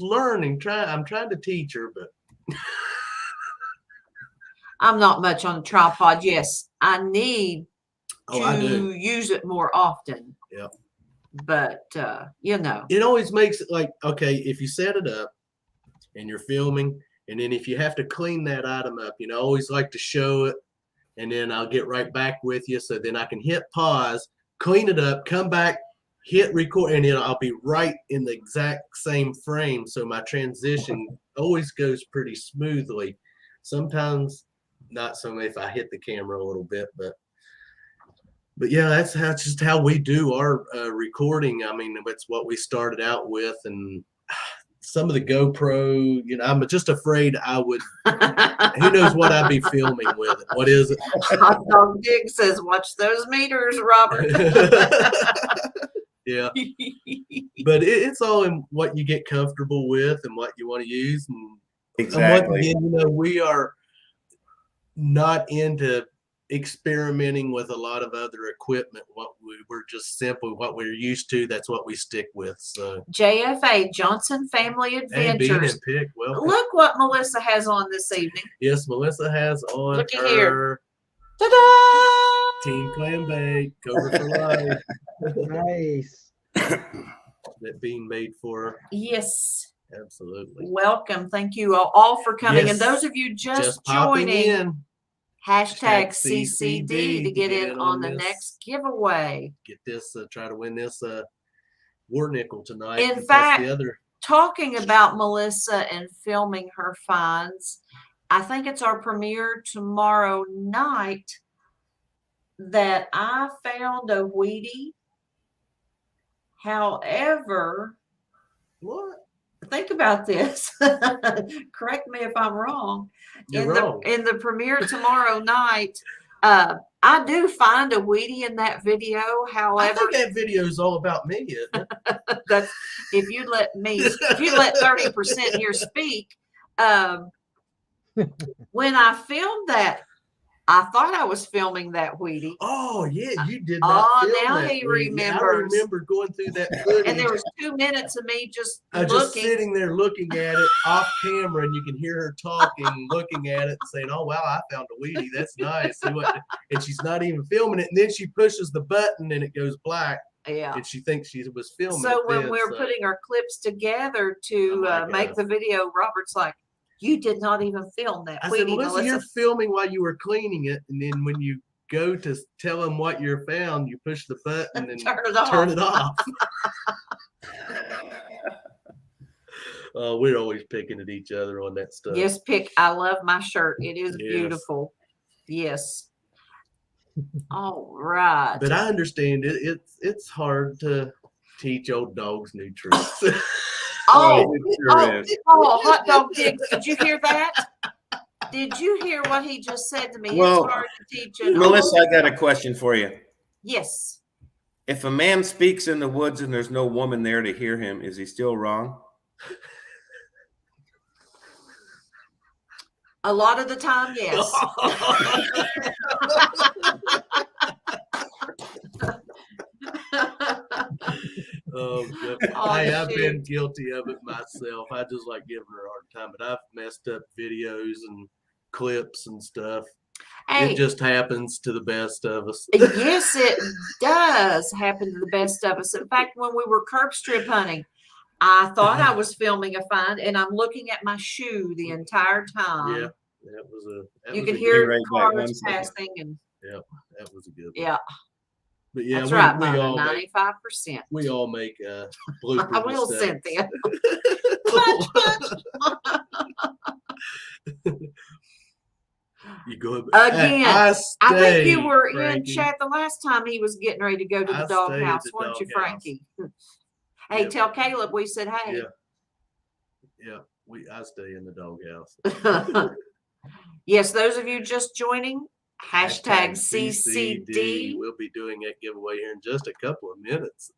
learning. I'm trying to teach her, but. I'm not much on a tripod. Yes, I need to use it more often. Yeah. But you know, it always makes it like, okay, if you set it up and you're filming, and then if you have to clean that item up, you know, I always like to show it, and then I'll get right back with you, so then I can hit pause, clean it up, come back, hit record, and then I'll be right in the exact same frame, so my transition always goes pretty smoothly. Sometimes not so if I hit the camera a little bit, but yeah, that's just how we do our recording. I mean, that's what we started out with, and some of the GoPro, you know, I'm just afraid I would. Who knows what I'd be filming with it? What is it? Hot Dog Dig says, "Watch those meters, Robert." Yeah, but it's all in what you get comfortable with and what you want to use, and exactly. And once again, you know, we are not into experimenting with a lot of other equipment. We're just simply what we're used to. That's what we stick with. So JFA, Johnson Family hey, Bean Adventures. and Pick, welcome. Look what Melissa has on this evening. Yes, Melissa has on Looky her here. Ta-da! Team Clam Bake Cobra for Life Nice. that Bean made for her. Yes. Absolutely. Welcome. Thank you all for coming. Yes. And those of you just popping joining, in. hashtag CCD CCD to get in on the this. next giveaway. Get this, try to win this war nickel tonight. In plus fact, the other. Talking about Melissa and filming her finds, I think it's our premiere tomorrow night that I found a Wheatie. However, What? think about this. Correct me if I'm wrong. You're wrong. In the premiere tomorrow night, I do find a Wheatie in that video. I However, think that video is all about me. Isn't it? that's if you let 30% here speak. When I filmed that, I thought I was filming that Wheatie. Oh yeah, you did not. Oh, film now that he Wheatie. remembers. I remember going through that footage. And there was 2 minutes of me just just looking. sitting there looking at it off camera, and you can hear her talking, looking at it, and saying, "Oh wow, I found a Wheatie. That's nice." And she's not even filming it, and then she pushes the button, and it goes black. Yeah. And she thinks she was filming. So it when then, we're putting our clips together to Oh my make God. the video, Robert's like, "You did not even film that." I said, Wheatie, Melissa, you're filming while you were cleaning it, and then when you go to tell them what you're found, you push the button and Turn it off. turn it off. We're always picking at each other on that stuff. Yes, Pick. I love my shirt. It is Yes. beautiful. Yes. All right. But I understand it's hard to teach old dogs new tricks. Oh, it sure is. Hot dog Diggs. Did you hear that? Did you hear what he just said to me? Well, it's hard to teach an Melissa, old- I got a question for you. Yes. If a man speaks in the woods and there's no woman there to hear him, is he still wrong? A lot of the time, yes. Oh, God. Oh, Hey, I've shoot. been guilty of it myself. I just like giving her a hard time, but I've messed up videos and clips and stuff. Hey, It just happens to the best of us. yes, it does happen to the best of us. In fact, when we were curb strip hunting, I thought I was filming a find, and I'm looking at my shoe the entire time. Yeah, that was a. That You was could a hear Be right back, one cars second. passing, and Good, that was a good one. yeah, But yeah, that's we, right, we Mona, all make 95%. we all make blooper I will, mistakes. Cynthia. You go Again, I think you stay, were Frankie. in chat the last time he was getting ready to go to I the stayed at doghouse, the weren't you, doghouse. Frankie? Hey, Yep. tell Caleb we said hey. Yeah, I stay in the doghouse. Yes, those of you just joining, hashtag CCD. We'll be doing that giveaway here in just a couple of minutes.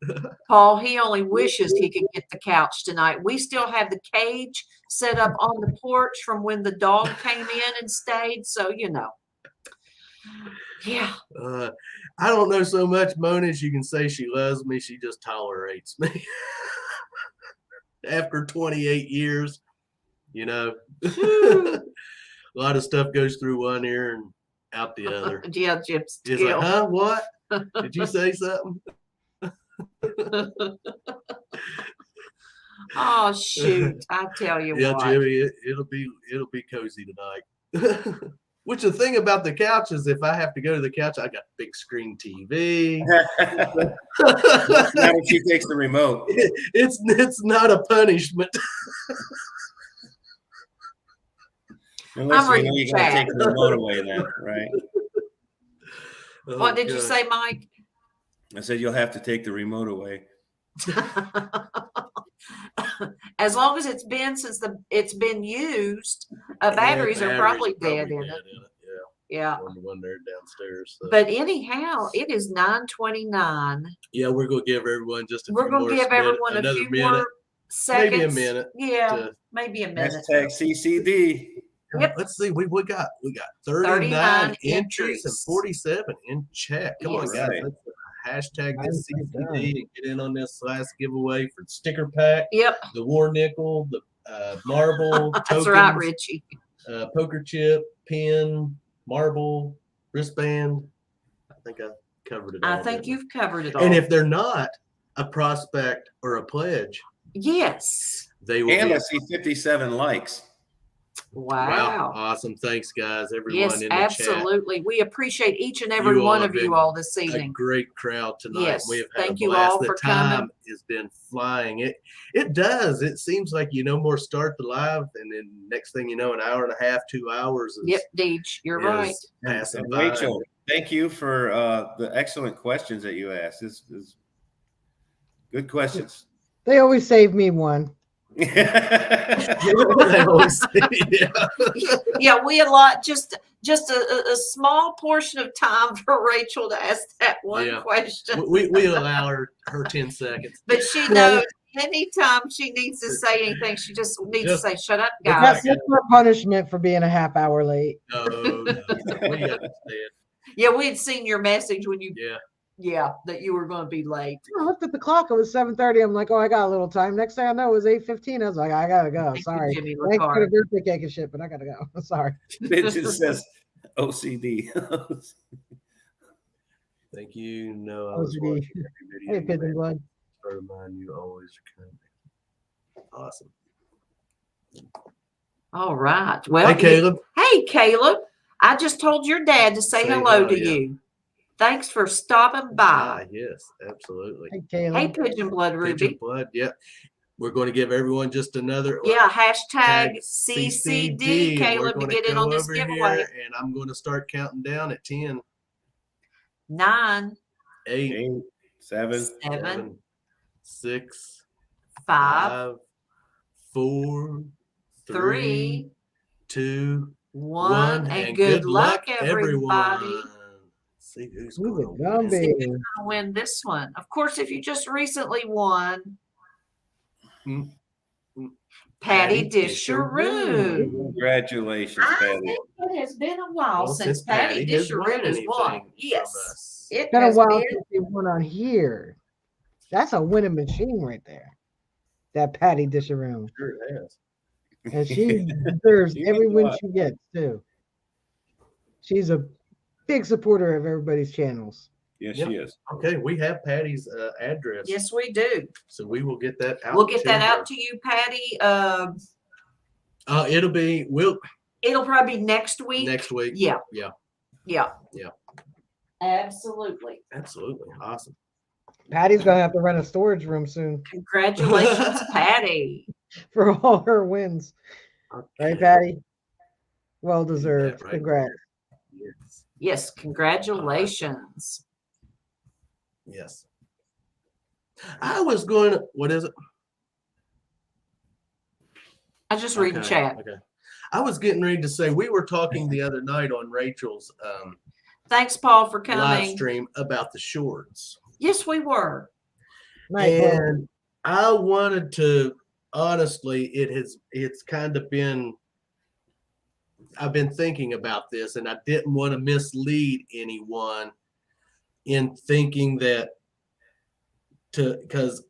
Paul, he only wishes he could get the couch tonight. We still have the cage set up on the porch from when the dog came in and stayed. So, you know. Yeah. I don't know so much Mona as you can say she loves me. She just tolerates me. After 28 years, you know, a lot of stuff goes through one ear and out the other. Yeah, Jim It's still. like, huh? What? Did you say something? Oh, shoot. I tell you Yeah, what. Jimmy, it'll be cozy tonight. Which the thing about the couch is, if I have to go to the couch, I got big screen TV. Now when she takes the remote. It's not a punishment. Unless you reading know you're the going to chat. take the remote away then, right? Oh, What did you gosh. say, Mike? I said you'll have to take the remote away. As long as it's been since it's been used, batteries are probably dead in it. Yeah, Yeah. on the one there downstairs. So. But anyhow, it is 9:29. Yeah, we're gonna give everyone just a We're few going more to give minute- everyone a another few minute, more seconds. maybe a minute. Yeah, to- maybe a minute. Hashtag CCD. Yep. Let's see. We got 39 39 entries and entries. 47 in chat. Come on, Yes. guys. Right. Let's hashtag Nice, this well done. CCD and get in on this last giveaway for the sticker pack, Yep. the war nickel, the marble, That's tokens, right, Richie. poker chip, pin, marble, wristband. I think I covered it all. I think didn't I? you've covered it all. And if they're not a prospect or a pledge, yes. they will And be. I see 57 likes. Wow. Awesome. Thanks, guys. Everyone Yes, in the absolutely. We appreciate each and every You all one have of you been all this chat. A evening. great crowd tonight. Yes, We have had thank a you blast. all The for time coming. has been flying. It does. It seems like more start the live, and then next thing you know, an hour and a half, 2 hours is, Yep, Deej, you're right. is passing And by. Rachel, thank you for the excellent questions that you asked. This is good questions. They always save me one. They always say, yeah. Yeah, we allot just a small portion of time for Rachel to ask that one Yeah. question. We allow her 10 seconds. But she knows anytime she needs to say anything, she just needs to say, shut up, guys. That's for punishment for being a half hour late. No, we understand. Yeah, we had seen your message when you, Yeah. that you were going to be late. I looked at the clock. It was 7:30. I'm like, oh, I got a little time. Next thing I know, it was 8:15. I was like, I gotta go. Thank you, Sorry. Jimmy Thanks for the Ricard. birthday cake and shit, but I gotta go. Sorry. It just says OCD. Thank you. No, I was OCD. watching every video. Hey, you Pigeon made. Blood. To remind you always are coming. Awesome. All right. Well, Hey, Caleb. Hey, Caleb. I just told your dad to say Say hello to hi, yeah. you. Thanks for stopping by. Yes, absolutely. Hey, Caleb. Hey, Pigeon Blood Ruby. Pigeon blood. Yeah. We're going to give everyone just another Yeah, hashtag tag CCD, Caleb, We're to gonna get in go on this over giveaway. here, and I'm going to start counting down at 10, 9, 8, 8, 7, 7, 6, 5, 5, 4, 3, 3, 2, 1, and good luck, everybody. everyone. See who's Who's going a to dumb win. baby? Gonna win this one. Of course, if you just recently won, Mm. Patty Patty Disharoo. Congratulations, I Patty. think it has been a while Well, since Patty has won Disharoo has won. anything Yes, from us. it It's been a has while been. since you went on here. That's a winning machine right there. That Patty Disharoon. Sure it has. And she deserves She every means a win lot. she gets, too. She's a big supporter of everybody's channels. Yes, Yep. she is. Okay, we have Patty's address. Yes, we do. So we will get that out. We'll get to that her. out to you, Patty. It'll It'll probably be next week. next week. Yeah. Yeah. Yeah. Yeah. Absolutely. Absolutely. Awesome. Patty's going to have to rent a storage room soon Congratulations, Patty. for all her wins. Right, Patty? Well Do that deserved. right Congrats. there. Yes. Yes, congratulations. Yes. I was going to, what is it? I just read the Okay, chat. Okay. I was getting ready to say, we were talking the other night on Rachel's Thanks, Paul, for live coming. stream about the shorts. Yes, we were. Nice. Well, And I wanted to, honestly, it's kind of been, I've been thinking about this, and I didn't want to mislead anyone in thinking that because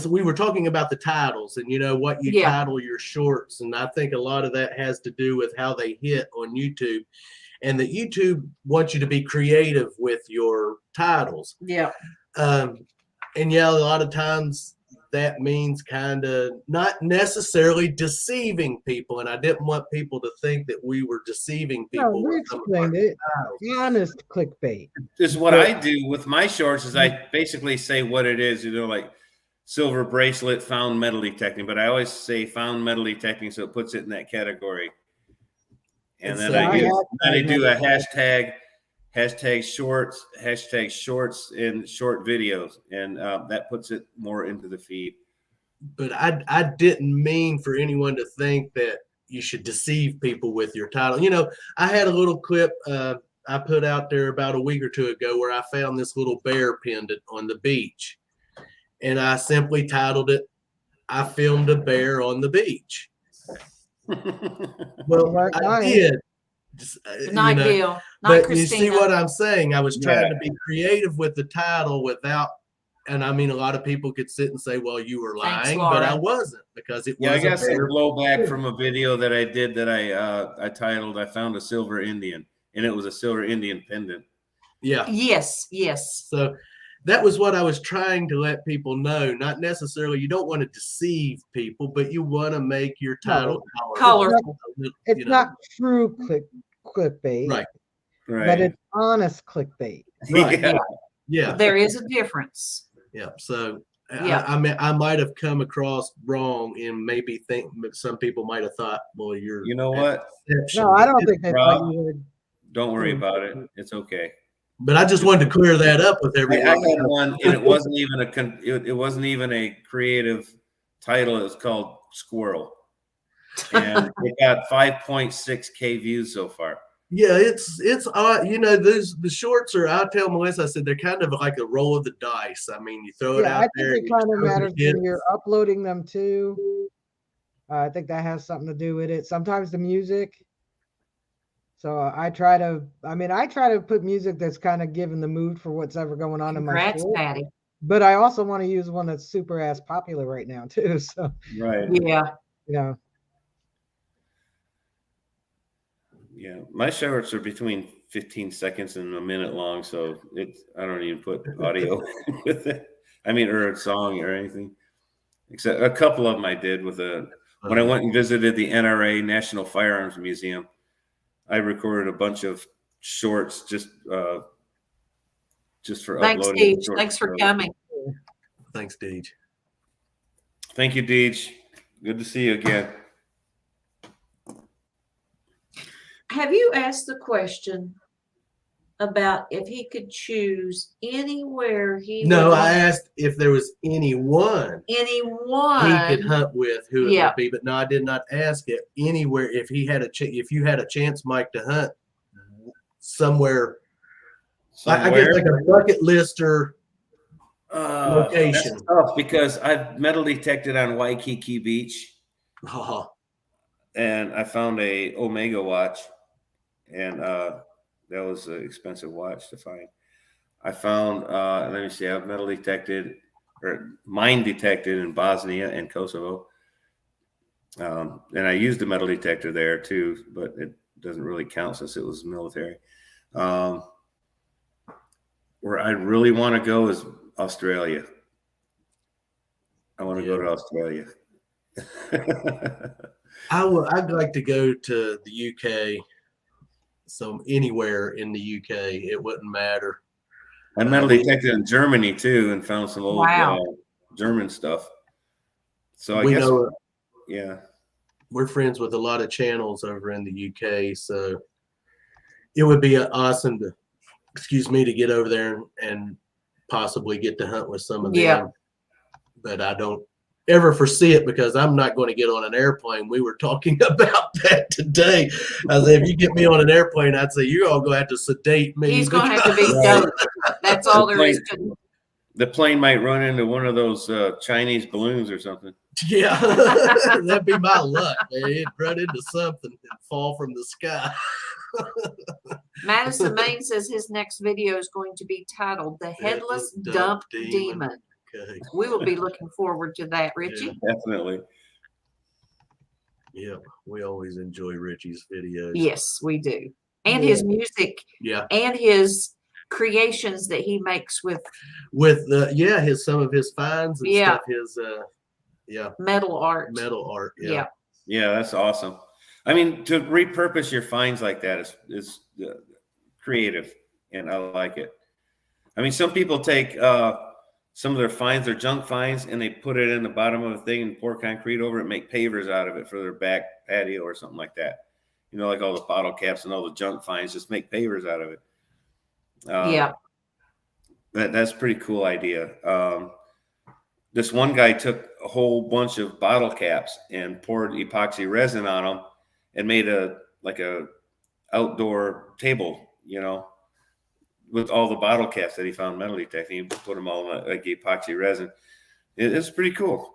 we were talking about the titles and what you Yeah. title your shorts, and I think a lot of that has to do with how they hit on YouTube, and that YouTube wants you to be creative with your titles. Yeah. And yeah, a lot of times that means kind of not necessarily deceiving people, and I didn't want people to think that we were deceiving no, people. we with some of our explained it. titles. Honest clickbait. This is what I do with my shorts is I basically say what it is, like silver bracelet, found metal detecting, but I always say found metal detecting, so it puts it in that category. And then I do a hashtag shorts and short videos, and that puts it more into the feed. But I didn't mean for anyone to think that you should deceive people with your title. I had a little clip I put out there about a week or two ago where I found this little bear pendant on the beach, and I simply titled it, "I filmed a bear on the beach." Well, Weren't I mine. did. Just, Not Gil, not but Christina. you see what I'm saying? I was trying Yeah. to be creative with the title without, and I mean, a lot of people could sit and say, "Well, you were Thanks, lying," but I Lauren. wasn't, because it Yeah, I was a got some bear. blowback from a video that I did that I titled "I Found a Silver Indian," and it was a silver Indian pendant. Yeah. Yes, yes. So that was what I was trying to let people know. Not necessarily, you don't want to deceive people, but you want to make your title Colorful. It's you know. not true clickbait, Right. but Right. it's honest clickbait. Right. Yeah. Yeah. There is a difference. Yeah. So Yeah. I mean, I might have come across wrong and maybe think some people might have thought, well, you're You know what? No, I don't think they thought Rob, you were. don't worry about it. It's okay. But I just wanted to clear that up with I everyone. had one, and it wasn't even it wasn't even a creative title. It was called Squirrel, and it got 5.6K views so far. Yeah, it's you know, the shorts are, I'll tell Melissa, I said they're kind of like a roll of the dice. I mean, you throw it Yeah, out I think there. it you kind of hope it matters when hits. you're uploading them too. I think that has something to do with it. Sometimes the music. So I try to put music that's kind of giving the mood for what's ever going on in my Congrats, short. Patty. But I also want to use one that's super ass popular right now too. So Right. Yeah. you know, Yeah. My shorts are between 15 seconds and a minute long, so I don't even put audio with it. I mean, or a song or anything. Except a couple of them I did when I went and visited the NRA National Firearms Museum. I recorded a bunch of shorts just for Thanks, uploading. Steve. Thanks for coming. Thanks, Deej. Thank you, Deej. Good to see you again. Have you asked the question about if he could choose anywhere he No, would I want- asked if there was anyone he anyone could hunt with, who it Yeah. would be, but no, I did not ask it anywhere. If he had if you had a chance, Mike, to hunt somewhere, I guess like a bucket list or location. That's tough because I've metal detected on Waikiki Beach, Oh, and I found a Omega watch, and that was an expensive watch to find. I found, let me see, I've metal detected or mine detected in Bosnia and Kosovo. And I used the metal detector there too, but it doesn't really count since it was military. Where I really want to go is Australia. I want to go to Australia. I'd like to go to the UK. So anywhere in the UK, it wouldn't matter. I metal detected in Germany too, and found some old German stuff. So I guess, yeah, we're friends with a lot of channels over in the UK, so it would be awesome to, to get over there and possibly get to hunt with some of them. But I don't ever foresee it because I'm not going to get on an airplane. We were talking about that today. I said, if you get me on an airplane, I'd say you're all going to have to sedate me. He's going to have to be done. That's all there is to it. The plane might run into one of those Chinese balloons or something. Yeah, that'd be my luck, man. It'd run into something and fall from the sky. Madison Main says his next video is going to be titled "The Headless Dump Demon." Okay. We will be looking forward to that, Richie. Yeah, definitely. Yeah, we always enjoy Richie's videos. Yes, we do. And his music. Yeah. And his creations that he makes with some of his finds and stuff, his metal art. Yeah. Yeah, that's awesome. I mean, to repurpose your finds like that is creative, and I like it. I mean, some people take some of their finds, their junk finds, and they put it in the bottom of a thing and pour concrete over it, make pavers out of it for their back patio or something like that. You know, like all the bottle caps and all the junk finds, just make pavers out of it. That's a pretty cool idea. This one guy took a whole bunch of bottle caps and poured epoxy resin on them and made a outdoor table, you know, with all the bottle caps that he found metal detecting. He put them all in like epoxy resin. It's pretty cool.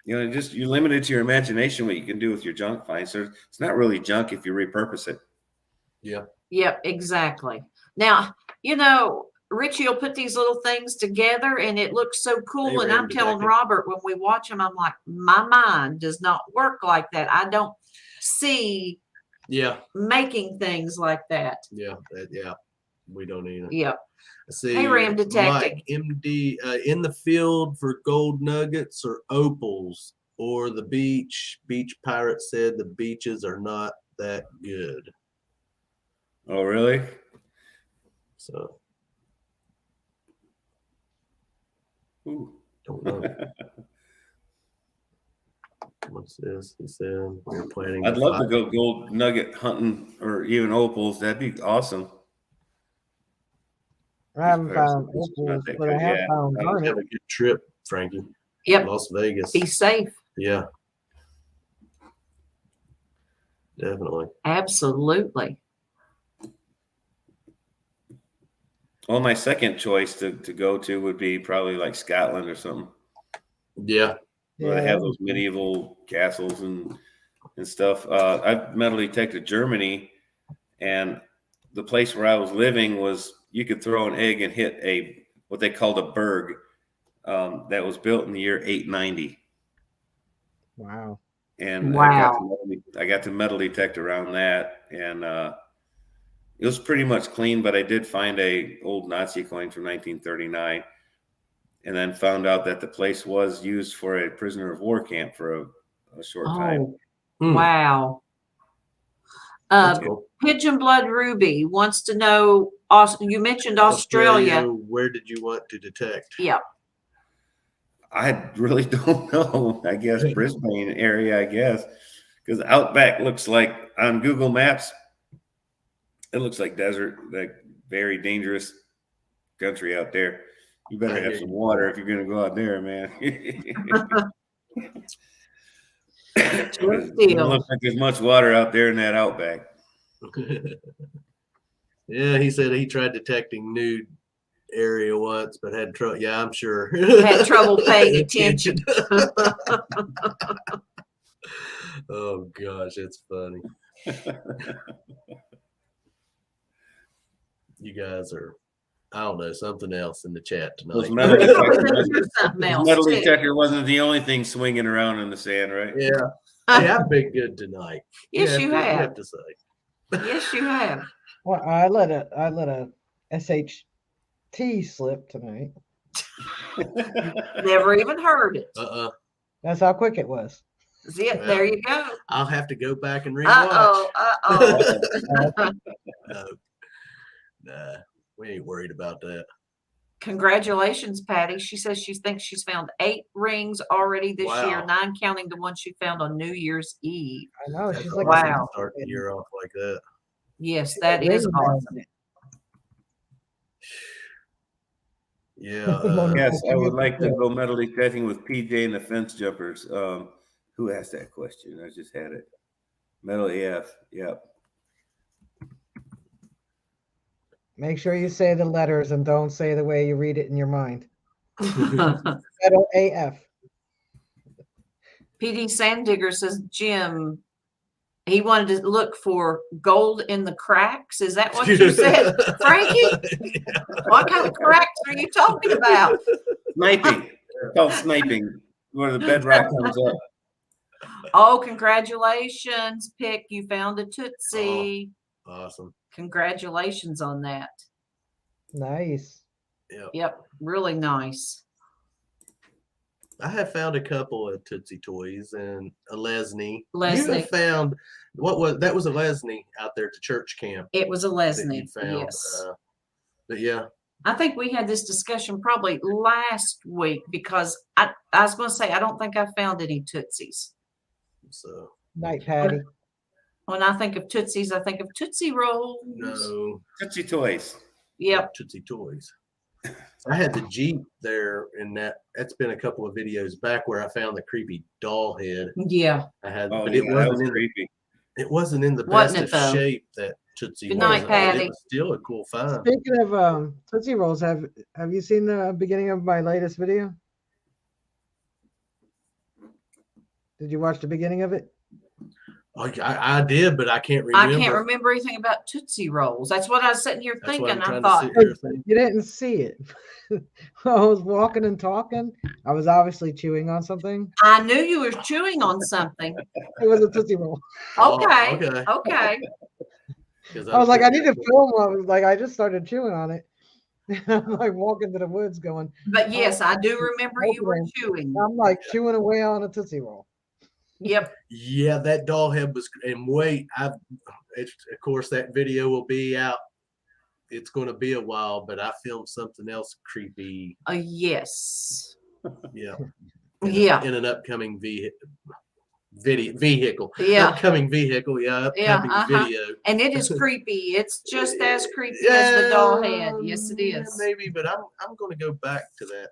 You know, just you're limited to your imagination what you can do with your junk finds. So it's not really junk if you repurpose it. Yeah. Yep, exactly. Now, Richie will put these little things together and it looks so cool. Hey, And I'm Ram telling Detective. Robert when we watch them, I'm like, my mind does not work like that. I don't see Yeah. making things like that. Yeah. Yeah. We don't either. Yep. Let's see. Hey, Ram Detective. Mike MD, in the field for gold nuggets or opals or the beach. Beach Pirate said the beaches are not that good. Oh, really? So Ooh. don't know. What's this? He said we're planning. I'd love to go gold nugget hunting or even opals. That'd be awesome. I haven't found It's not opals, that but I good, have yeah. found Have garnet. a good trip, Frankie. Yep. Las Vegas. Be safe. Yeah. Definitely. Absolutely. Well, my second choice to go to would be probably like Scotland or something, Yeah. where they Yeah, have those medieval castles and stuff. I've metal detected Germany, and the place where I was living was you could throw an egg and hit what they called a berg that was built in the year 890. wow. And Wow. I got to metal detect around that, and it was pretty much clean. But I did find a old Nazi coin from 1939, and then found out that the place was used for a prisoner of war camp for a short time. Oh, wow. That's cool. Pigeon Blood Ruby wants to know, you mentioned Australia. Where did you want to detect? Yeah. I really don't know. I guess Brisbane area, I guess, because Outback looks like on Google Maps, it looks like desert, like very dangerous country out there. You better have some water if you're going to go out there, man. It doesn't look like there's much water out there in that Outback. Yeah, he said he tried detecting nude area once, but had trouble. Yeah, I'm sure. Had trouble paying attention. Oh gosh, it's funny. You guys are, I don't know, something else in the chat Those tonight. metal Something else, metal too. detector wasn't the only thing swinging around in the sand, right? Yeah. Hey, I've been good tonight. Yes, you You have. have to say. Yes, you have. Well, I let a SHT slip tonight. Never even heard it. That's how quick it was. See it? Well, There you go. I'll have to go back and rewatch. Uh-oh. Nah, we ain't worried about that. Congratulations, Patty. She says she thinks she's found 8 rings already this year, Wow. 9 counting the one she found on New Year's Eve. I know. That's She's like, awesome to wow. start the year off like that. Yes, that is awesome. Yeah. Yes, I would like to go metal detecting with PJ and the fence jumpers. Who asked that question? I just had it. Metal AF. Yep. Make sure you say the letters and don't say the way you read it in your mind. Metal AF. PD Sandigger says, Jim, he wanted to look for gold in the cracks. Is that what you said, Frankie? What kind of cracks are you talking about? Sniping. It's called sniping, where the bedrock comes up. Oh, congratulations, Pick. You found a Tootsie. Oh, awesome. Congratulations on that. Nice. Yep, really nice. I have found a couple of Tootsie Toys and a Lesney. You Lesney. have found that was a Lesney out there at the church camp. It was a That Lesney. you found. Yes. But yeah. I think we had this discussion probably last week because I was going to say, I don't think I found any Tootsies. So Night, Patty. When I think of Tootsies, I think of Tootsie Rolls. no. Tootsie Toys. Yep. Tootsie Toys. I had the Jeep there, and that's been a couple of videos back where I found the creepy doll head. Yeah. I had, Oh, but yeah, it that wasn't was in creepy. it wasn't in the Wasn't best it, of though? shape that Tootsie Good was. night, But Patty. it was still a cool find. Speaking of Tootsie Rolls, have you seen the beginning of my latest video? Did you watch the beginning of it? Oh, I did, but I can't I remember. can't remember anything about Tootsie Rolls. That's what I was sitting here That's what thinking. I'm I trying thought, to sit here thinking. You didn't see it. While I was walking and talking, I was obviously chewing on something. I knew you were chewing on something. It was a Tootsie Roll. Okay. okay. Okay. 'Cause I was like, I sitting need to there film. I was like, I just started chewing on it. I'm like walking to the woods going, But yes, I do remember you were chewing. I'm like chewing away on a Tootsie Roll. Yep. Yeah, that doll head was. And wait, of course that video will be out. It's going to be a while, but I filmed something else creepy. Yes. Yeah. Yeah. In an upcoming vehicle. Yeah. Upcoming vehicle. Yeah. Upcoming video. And it is creepy. It's just as creepy as the doll head. Yes, it Yeah, is. maybe, but I'm going to go back to that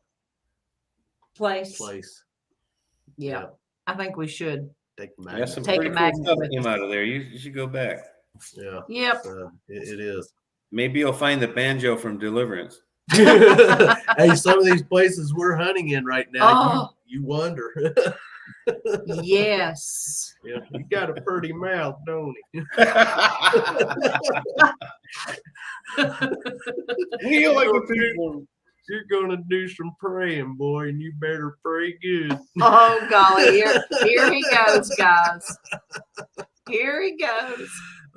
Place. Yeah. Yeah. I think we should. Take the Yeah, magnet. some Take pretty a cool magnet stuff with came us. out of there. You should go back. Yeah. Yep. So it is. Maybe you'll find the banjo from Deliverance. Hey, some of these places we're hunting in right now, Oh. you wonder. Yes. Yeah, you got a pretty mouth, don't you? We like the people. You're gonna do some praying, boy, and you better pray good. Oh golly, here he goes, guys. Here he goes.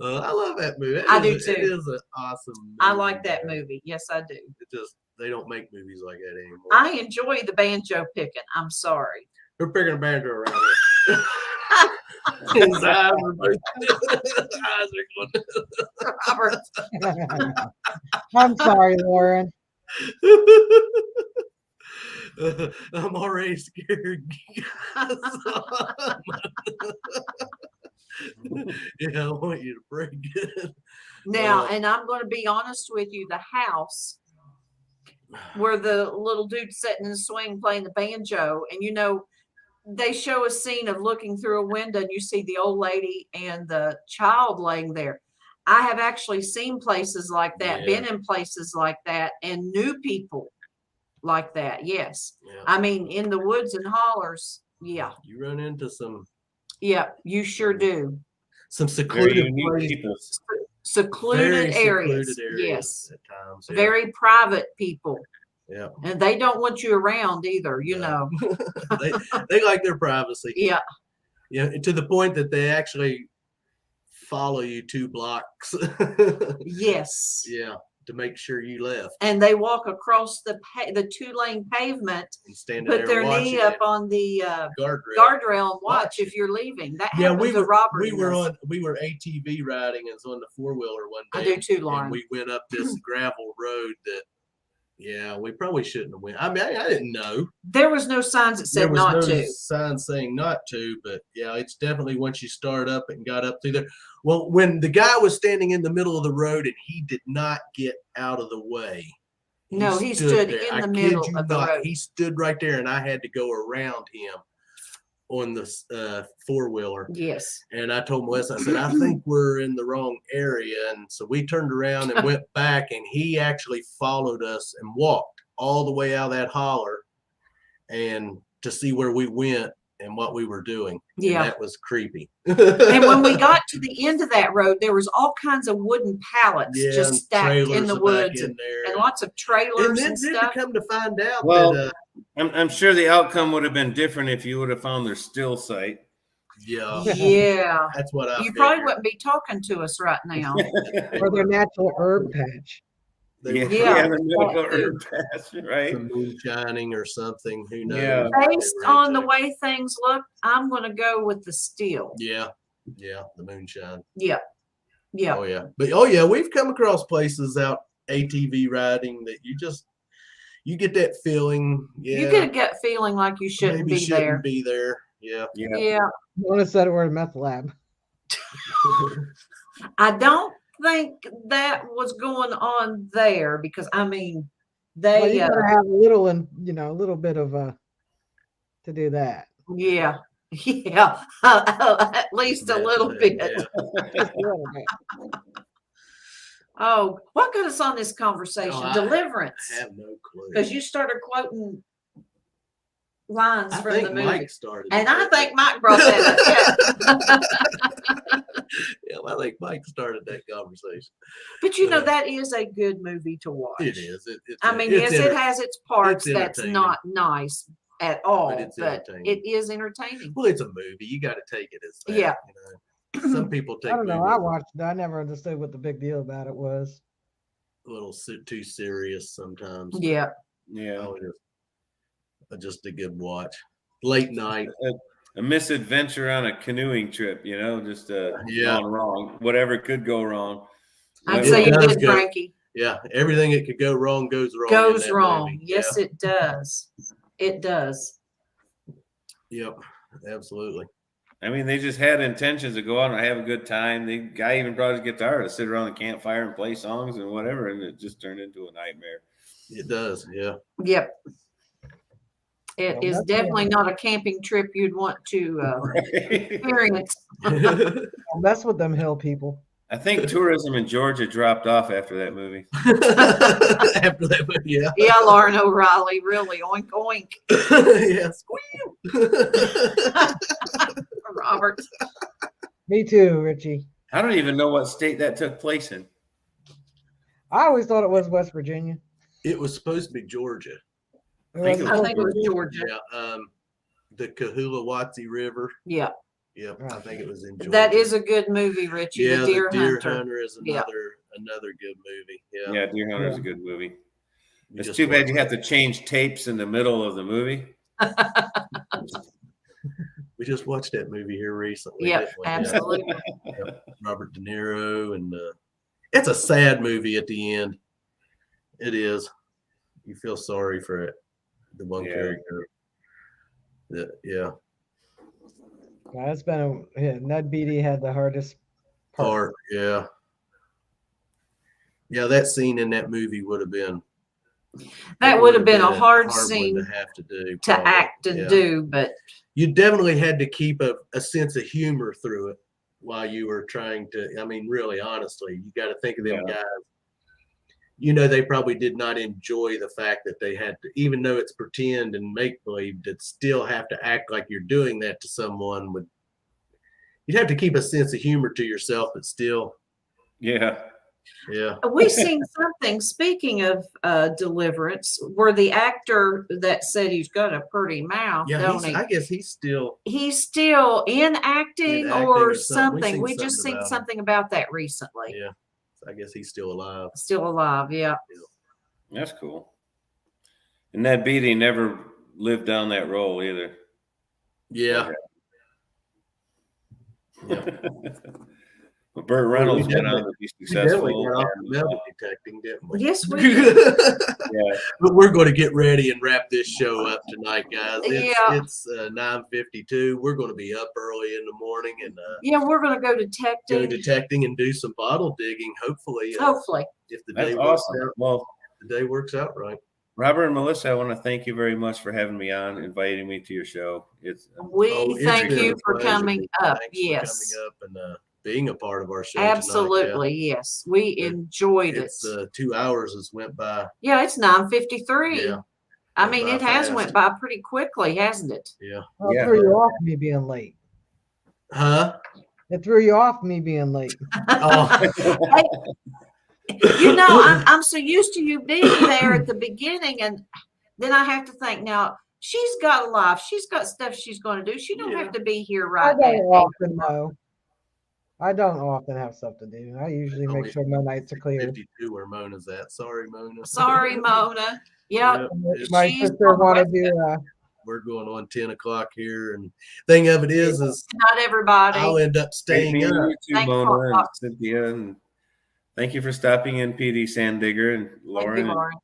I love that movie. I do It too. is an awesome movie. I like that man. movie. Yes, I do. It just they don't make movies like that anymore. I enjoy the banjo picking. I'm sorry. We're picking a banjo around here. His eyes are both- eyes are going. Robert. I'm sorry, Lauren. I'm already scared. Yeah, I want you to pray good. Now, and I'm going to be honest with you, the house where the little dude's sitting in the swing playing the banjo, and you know, they show a scene of looking through a window and you see the old lady and the child laying there. I have actually seen places like that, Yeah. been in places like that, and knew people like that. Yes. Yeah. I mean, in the woods and hollers. Yeah. You run into some Yeah. You sure do. Very Secluded unique places. people. Secluded Very areas. secluded Yes. at times. Yeah. Very private people. Yeah. And they don't want you around either, you No. know. they like their privacy. Yeah. Yeah, to the point that they actually follow you 2 blocks. Yes. Yeah, to make sure you left And they walk across the 2-lane pavement, and standing put there their watching knee up it. on the Guardrail. guardrail and watch Watching. if you're leaving. That Yeah, happened we to were Robert. we and were us. on we were ATV riding and was on the 4-wheeler one day. I do too, and Lauren. we went up this gravel road that we probably shouldn't have went. I mean, I didn't know. There was no signs that There said was not no to. sign saying not to, but yeah, it's definitely once you start up and got up through there. Well, when the guy was standing in the middle of the road and he did not get out of the way. No, he stood there. in I the kid middle you of the not. road. He stood right there, and I had to go around him on the 4-wheeler. Yes. And I told Melissa, I said, I think we're in the wrong area. And so we turned around and went back, and he actually followed us and walked all the way out of that holler and to see where we went and what we were doing. Yeah. And that was creepy. And when we got to the end of that road, there was all kinds of wooden pallets just and stacked in trailers the back woods in and there. lots of And trailers then and to stuff. come to find out Well, that, I'm sure the outcome would have been different if you would have found their still site. Yeah. That's what I You figured. probably wouldn't be talking to us right now. Or their natural herb patch. They Yeah, were Yeah. the medical that too. herb patch, right? some moonshining or something. Who knows? Yeah. what they Based were on the into. way things look, I'm going to go with the steel. Yeah, the moonshine. Yeah. Yeah. Oh yeah, but we've come across places out ATV riding that you get that feeling. Yeah, You get a gut feeling like you shouldn't maybe be there. be there. Yeah. Yeah. Yeah. Notice that we're a meth lab. I don't think that was going on there because I mean Well, they you gotta have a little and a little bit of to do that. yeah. Yeah. At least a little bit. Yeah. Just a little bit. Oh, what got us on this conversation? Oh, I Deliverance. have no clue. Because you started quoting lines I from think the movie. Mike started. And it. I think Mike brought that up. Yeah, I think Mike started that conversation. But that is a good movie to watch. It is. I mean, yes, it has its parts it's that's entertaining. not nice at all, it's but entertaining. it is entertaining. Well, it's a movie. You got to take it as that. Yeah. Some people take I don't know. movies I watched it. I never understood what the big deal about it was. a little too serious sometimes. Yeah. Yeah. Just a good watch. Late night. A misadventure on a canoeing trip, just gone wrong. Whatever could go wrong. I'd say you did, Frankie. Yeah, everything that could go wrong goes wrong. Goes wrong. Yes, it does. It does. Yep, absolutely. I mean, they just had intentions to go out and have a good time. The guy even brought his guitar to sit around the campfire and play songs and whatever, and it just turned into a nightmare. It does, yeah. Yep. It is definitely not a camping trip you'd want to experience. Don't mess with them hill people. I think tourism in Georgia dropped off after that movie. After that movie, yeah. Yeah, Lauren O'Reilly, really, oink oink. Yeah, squeal. Robert. Me too, Richie. I don't even know what state that took place in. I always thought it was West Virginia. It was supposed to be Georgia. I think it was Georgia. Yeah, the Cohulawatsee River. Yeah. Yep, I think it was in Georgia. That is a good movie, Richie. Yeah, the Deer Hunter. Hunter is another good movie. Yeah, Deer Hunter is a good movie. You It's just too bad watch you have to change tapes in the middle of the movie. We just watched that movie here recently. Yeah, didn't we? absolutely. Yep. Robert De Niro, and it's a sad movie at the end. It is. You feel sorry for it. The one character. Yeah. It's been Ned Beatty had the hardest part. Yeah. Yeah, that scene in that movie would have been. That would have been a hard one scene to have to do. to act and do, but you definitely had to keep a sense of humor through it while you were trying to. I mean, really, honestly, you got to think of them guys. They probably did not enjoy the fact that they had to, even though it's pretend and make believe, to still have to act like you're doing that to someone. You'd have to keep a sense of humor to yourself, but still. Yeah. Yeah. We seen something, speaking of Deliverance, where the actor that said he's got a pretty mouth, I guess he's still in acting or something. We just seen something about that recently. Yeah. I guess he's still alive. Still alive, yeah. That's cool. And Ned Beatty never lived down that role either. Yeah. But Burt Reynolds went on to be successful. We got off the metal detecting, didn't we? Yes, we did. Yeah. But we're going to get ready and wrap this show up tonight, guys. It's 9:52. We're going to be up early in the morning and we're going to go detecting. And do some bottle digging. Hopefully, if the day works out. Well, the day works out right. Robert and Melissa, I want to thank you very much for having me on, inviting me to your show. Thank you for coming up. Yes, for coming up and being a part of our show. Absolutely, tonight. Yes. We enjoyed it. 2 hours has went by. Yeah, it's 9:53. Yeah. I mean, it has went by pretty quickly, hasn't it? Yeah. It threw you off me being late. Huh? It threw you off me being late. I'm so used to you being there at the beginning, and then I have to think now. She's got a life. She's got stuff she's going to do. She don't have to be here right now. I don't often have stuff to do. I usually make sure my nights are clear. 52 where Mona's at. Sorry, Mona. Sorry, Mona. Yep. My sister wanted to. We're going on 10 o'clock here, and thing of it is not everybody. I'll end up staying up. You too, Mona and Cynthia, and thank you for stopping in, PD Sandigger and Lauren. Thank you, Lauren.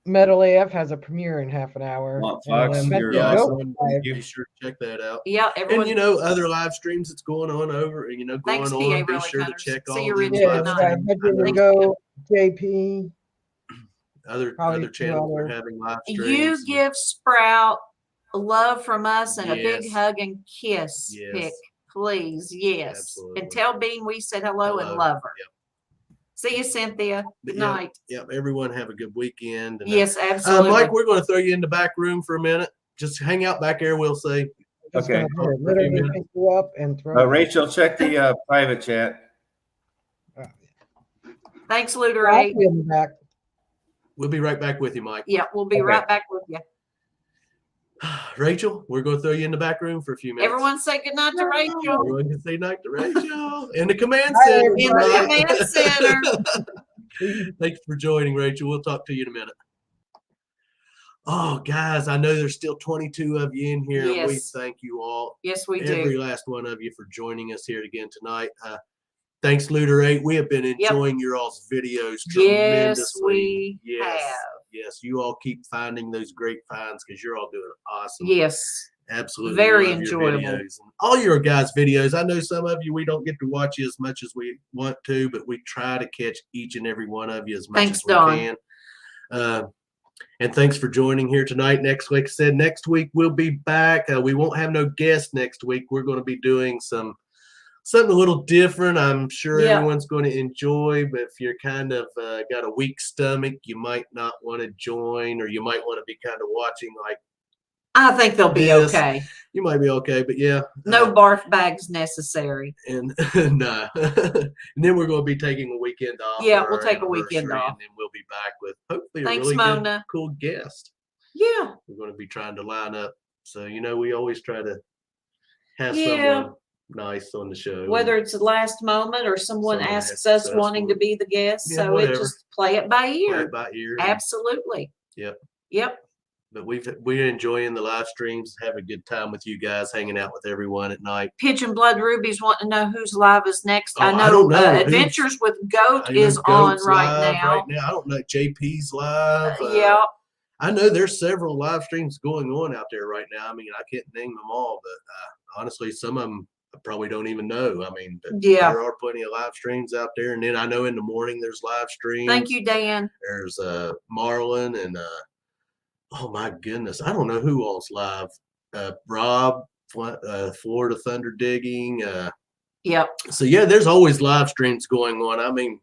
Metal AF has a premiere in half an hour. Fox, you're awesome. Be sure to check that out. Yeah, everyone. And other live streams that's going on over. Thanks, on. PA Be sure to check all the go JP. Other channels are having live streams. You give Sprout love from us and a big hug and kiss, pick, please. Yes. Absolutely. And tell Bean we said hello and love her. Yep. See you, Cynthia. But Good night. Yep. Everyone have a good weekend. And, Yes, absolutely. Mike, we're going to throw you in the back room for a minute. Just hang out back there. We'll say. Just Okay. gonna literally pick you up and throw. Rachel, check the private chat. Thanks, Looter I'll 8. be in the back. We'll be right back with you, Mike. Yeah, we'll be Okay. right back with you. Rachel, we're going to throw you in the back room for a few minutes. Everyone say goodnight to Rachel. Everyone can say night to Rachel in the command Hi, center. In the command center. Thanks for joining, Rachel. We'll talk to you in a minute. Oh, guys, I know there's still 22 of you in here. And we Yes. thank you all, Yes, we every do. last one of you, for joining us here again tonight. Thanks, Looter 8. We have been enjoying your all's videos tremendously. Yes, we have. Yes, you all keep finding those great finds because you're all doing awesome. Yes. Absolutely. Very love your enjoyable. videos. And all your guys' videos. I know some of you, we don't get to watch you as much as we want to, but we try to catch each and every one of you as much Thanks, as we Dawn. can. And thanks for joining here tonight. Next week, I said, next week we'll be back. We won't have no guests next week. We're going to be doing something a little different. I'm sure everyone's going to enjoy, but if you're kind of got a weak stomach, you might not want to join, or you might want to be kind of watching like I think they'll be this. okay. You might be okay, but yeah. No barf bags necessary. And no. And then we're going to be taking a weekend off. Yeah, for we'll our take a weekend anniversary, off. And then we'll be back with hopefully Thanks, a really Mona. good, cool guest. Yeah. We're going to be trying to line up. So, we always try to have Yeah. someone nice on the show. Whether it's the last moment or someone Someone asks asks us us wanting for to be the guest. Yeah, So whatever. it just play it by Play ear. it by ear. and- Absolutely. Yep. Yep. But we're enjoying the live streams, have a good time with you guys, hanging out with everyone at night. Pigeon Blood Ruby's wanting to know who's live is next. Oh, I I know, don't know who's- Adventures with Goat I know is on Goat's right live now. Right now, I don't know. JP's live. Yeah. I know there's several live streams going on out there right now. I mean, I can't name them all, but honestly, some of them I probably don't even know. I mean, but Yeah. there are plenty of live streams out there. And then I know in the morning there's live streams. Thank you, Dan. There's Marlon and oh my goodness, I don't know who else live. Rob, Florida Thunder Digging. Yep. So yeah, there's always live streams going on. I mean,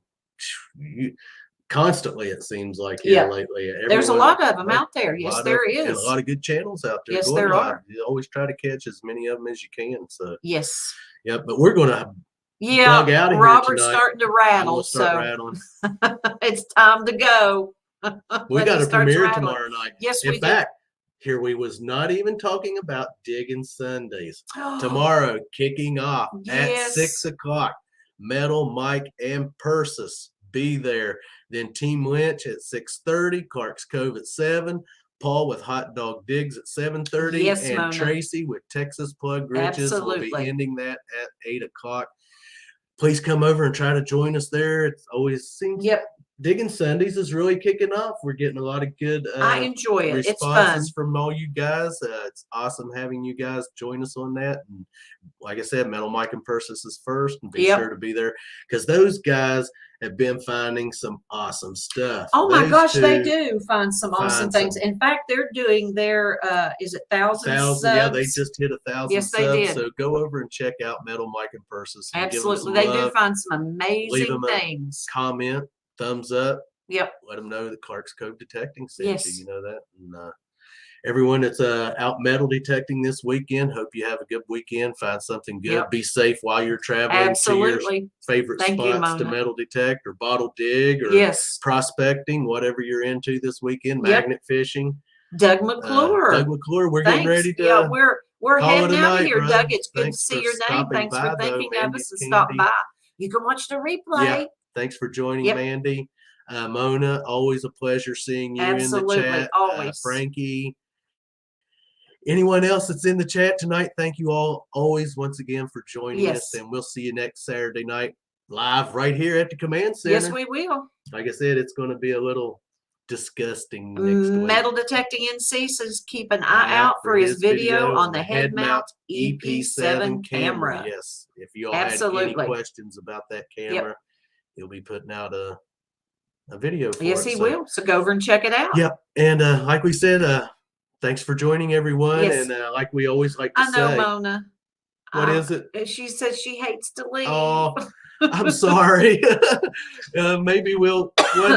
constantly it seems like Yeah. lately. There's a Everyone- lot of them out there. a Yes, lot there of- and is. a lot of good channels out there. Yes, going there live. are. You always try to catch as many of them as you can. So Yes. yeah, but we're gonna Yeah. bug out of here Robert's tonight. starting to I'm rattle. gonna start So rattling. it's time to go. We When got he a starts premiere rattling. tomorrow night. Yes, In we fact, here we was not even talking about Digging Sundays. Tomorrow, kicking off at Yes. 6:00. Metal, Mike, and Persis be there. Then Team Lynch at 6:30. Clark's Cove at 7. Paul with Hot Dog Digs at 7:30. Yes, and Mona. Tracy with Texas Plug Riches will be Absolutely. ending that at 8:00. Please come over and try to join us there. It always seems Yep. Digging Sundays is really kicking off. We're getting a lot of good I enjoy it. It's fun. responses from all you guys. It's awesome having you guys join us on that. And like I said, Metal Mike and Persis is first, and be Yep. sure to be there because those guys have been finding some awesome stuff. Oh my Those gosh, they two, do find some awesome find things. some- In fact, they're doing their is it 1,000 subs? Yeah, they just hit 1,000 Yes, they subs. did. So go over and check out Metal Mike and Persis. And give them Absolutely. some They do love. find some amazing them a things. Comment, thumbs up. Yep. Let them know that Clark's Cove Detecting sent Yes. you. You know that. And everyone that's out metal detecting this weekend, hope you have a good weekend. Find something good. Yep. Be safe while you're traveling to your Absolutely. favorite Thank you, spots to Mona. metal detect or bottle dig or Yes. prospecting, whatever you're into this weekend. Yep. Magnet fishing. Doug McClure. Doug McClure, we're getting Thanks. ready to. Yeah, we're call it heading a out of night, here, bro. Doug. It's good to Thanks see for your name. stopping Thanks by, for though, thinking of Mandy us and Candy. stopping by. You can watch the replay. Yeah. Thanks for joining, Yep. Mandy. Mona, always a pleasure seeing you Absolutely, in the chat. always. Frankie. Anyone else that's in the chat tonight, thank you all always once again for joining Yes. us. And we'll see you next Saturday night live right here at the Command Center. Yes, we will. Like I said, it's going to be a little disgusting next week. Metal Detecting NC says keep an eye out for his video on the head mount EP7 camera. Yes. If you all had Absolutely. any questions about that camera, he'll be putting out a video for Yes, it. he So, will. So go over and check it out. Yep. And like we said, thanks for joining everyone. Yes. And like we always like to I know, say, Mona. what is it? She says she hates to leave. Oh, I'm sorry. Maybe one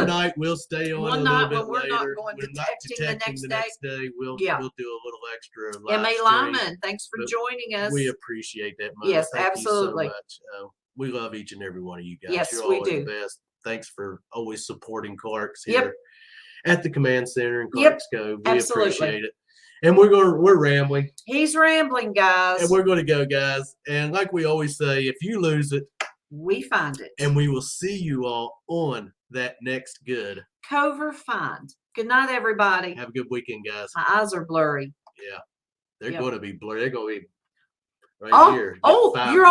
night we'll stay on One a night little bit when we're not later. going We're not detecting the next day. We'll Yeah. do a little extra M.A. live stream. Lyman, thanks for But joining us. We appreciate that, Mother. Yes, Thank absolutely. you so much. We love each and every one of you guys. Yes, You're we always do. the best. Thanks for always supporting Clark's Yep. here at the command center in Yep, Clark's Cove. We absolutely. appreciate it. And we're rambling. He's rambling, guys. And we're going to go, guys. And like we always say, if you lose it, we find it. and we will see you all on that next good. Cover find. Good night, everybody. Have a good weekend, guys. My eyes are blurry. Yeah. They're Yep. going to be blurry. They're going to be right here. Oh, you're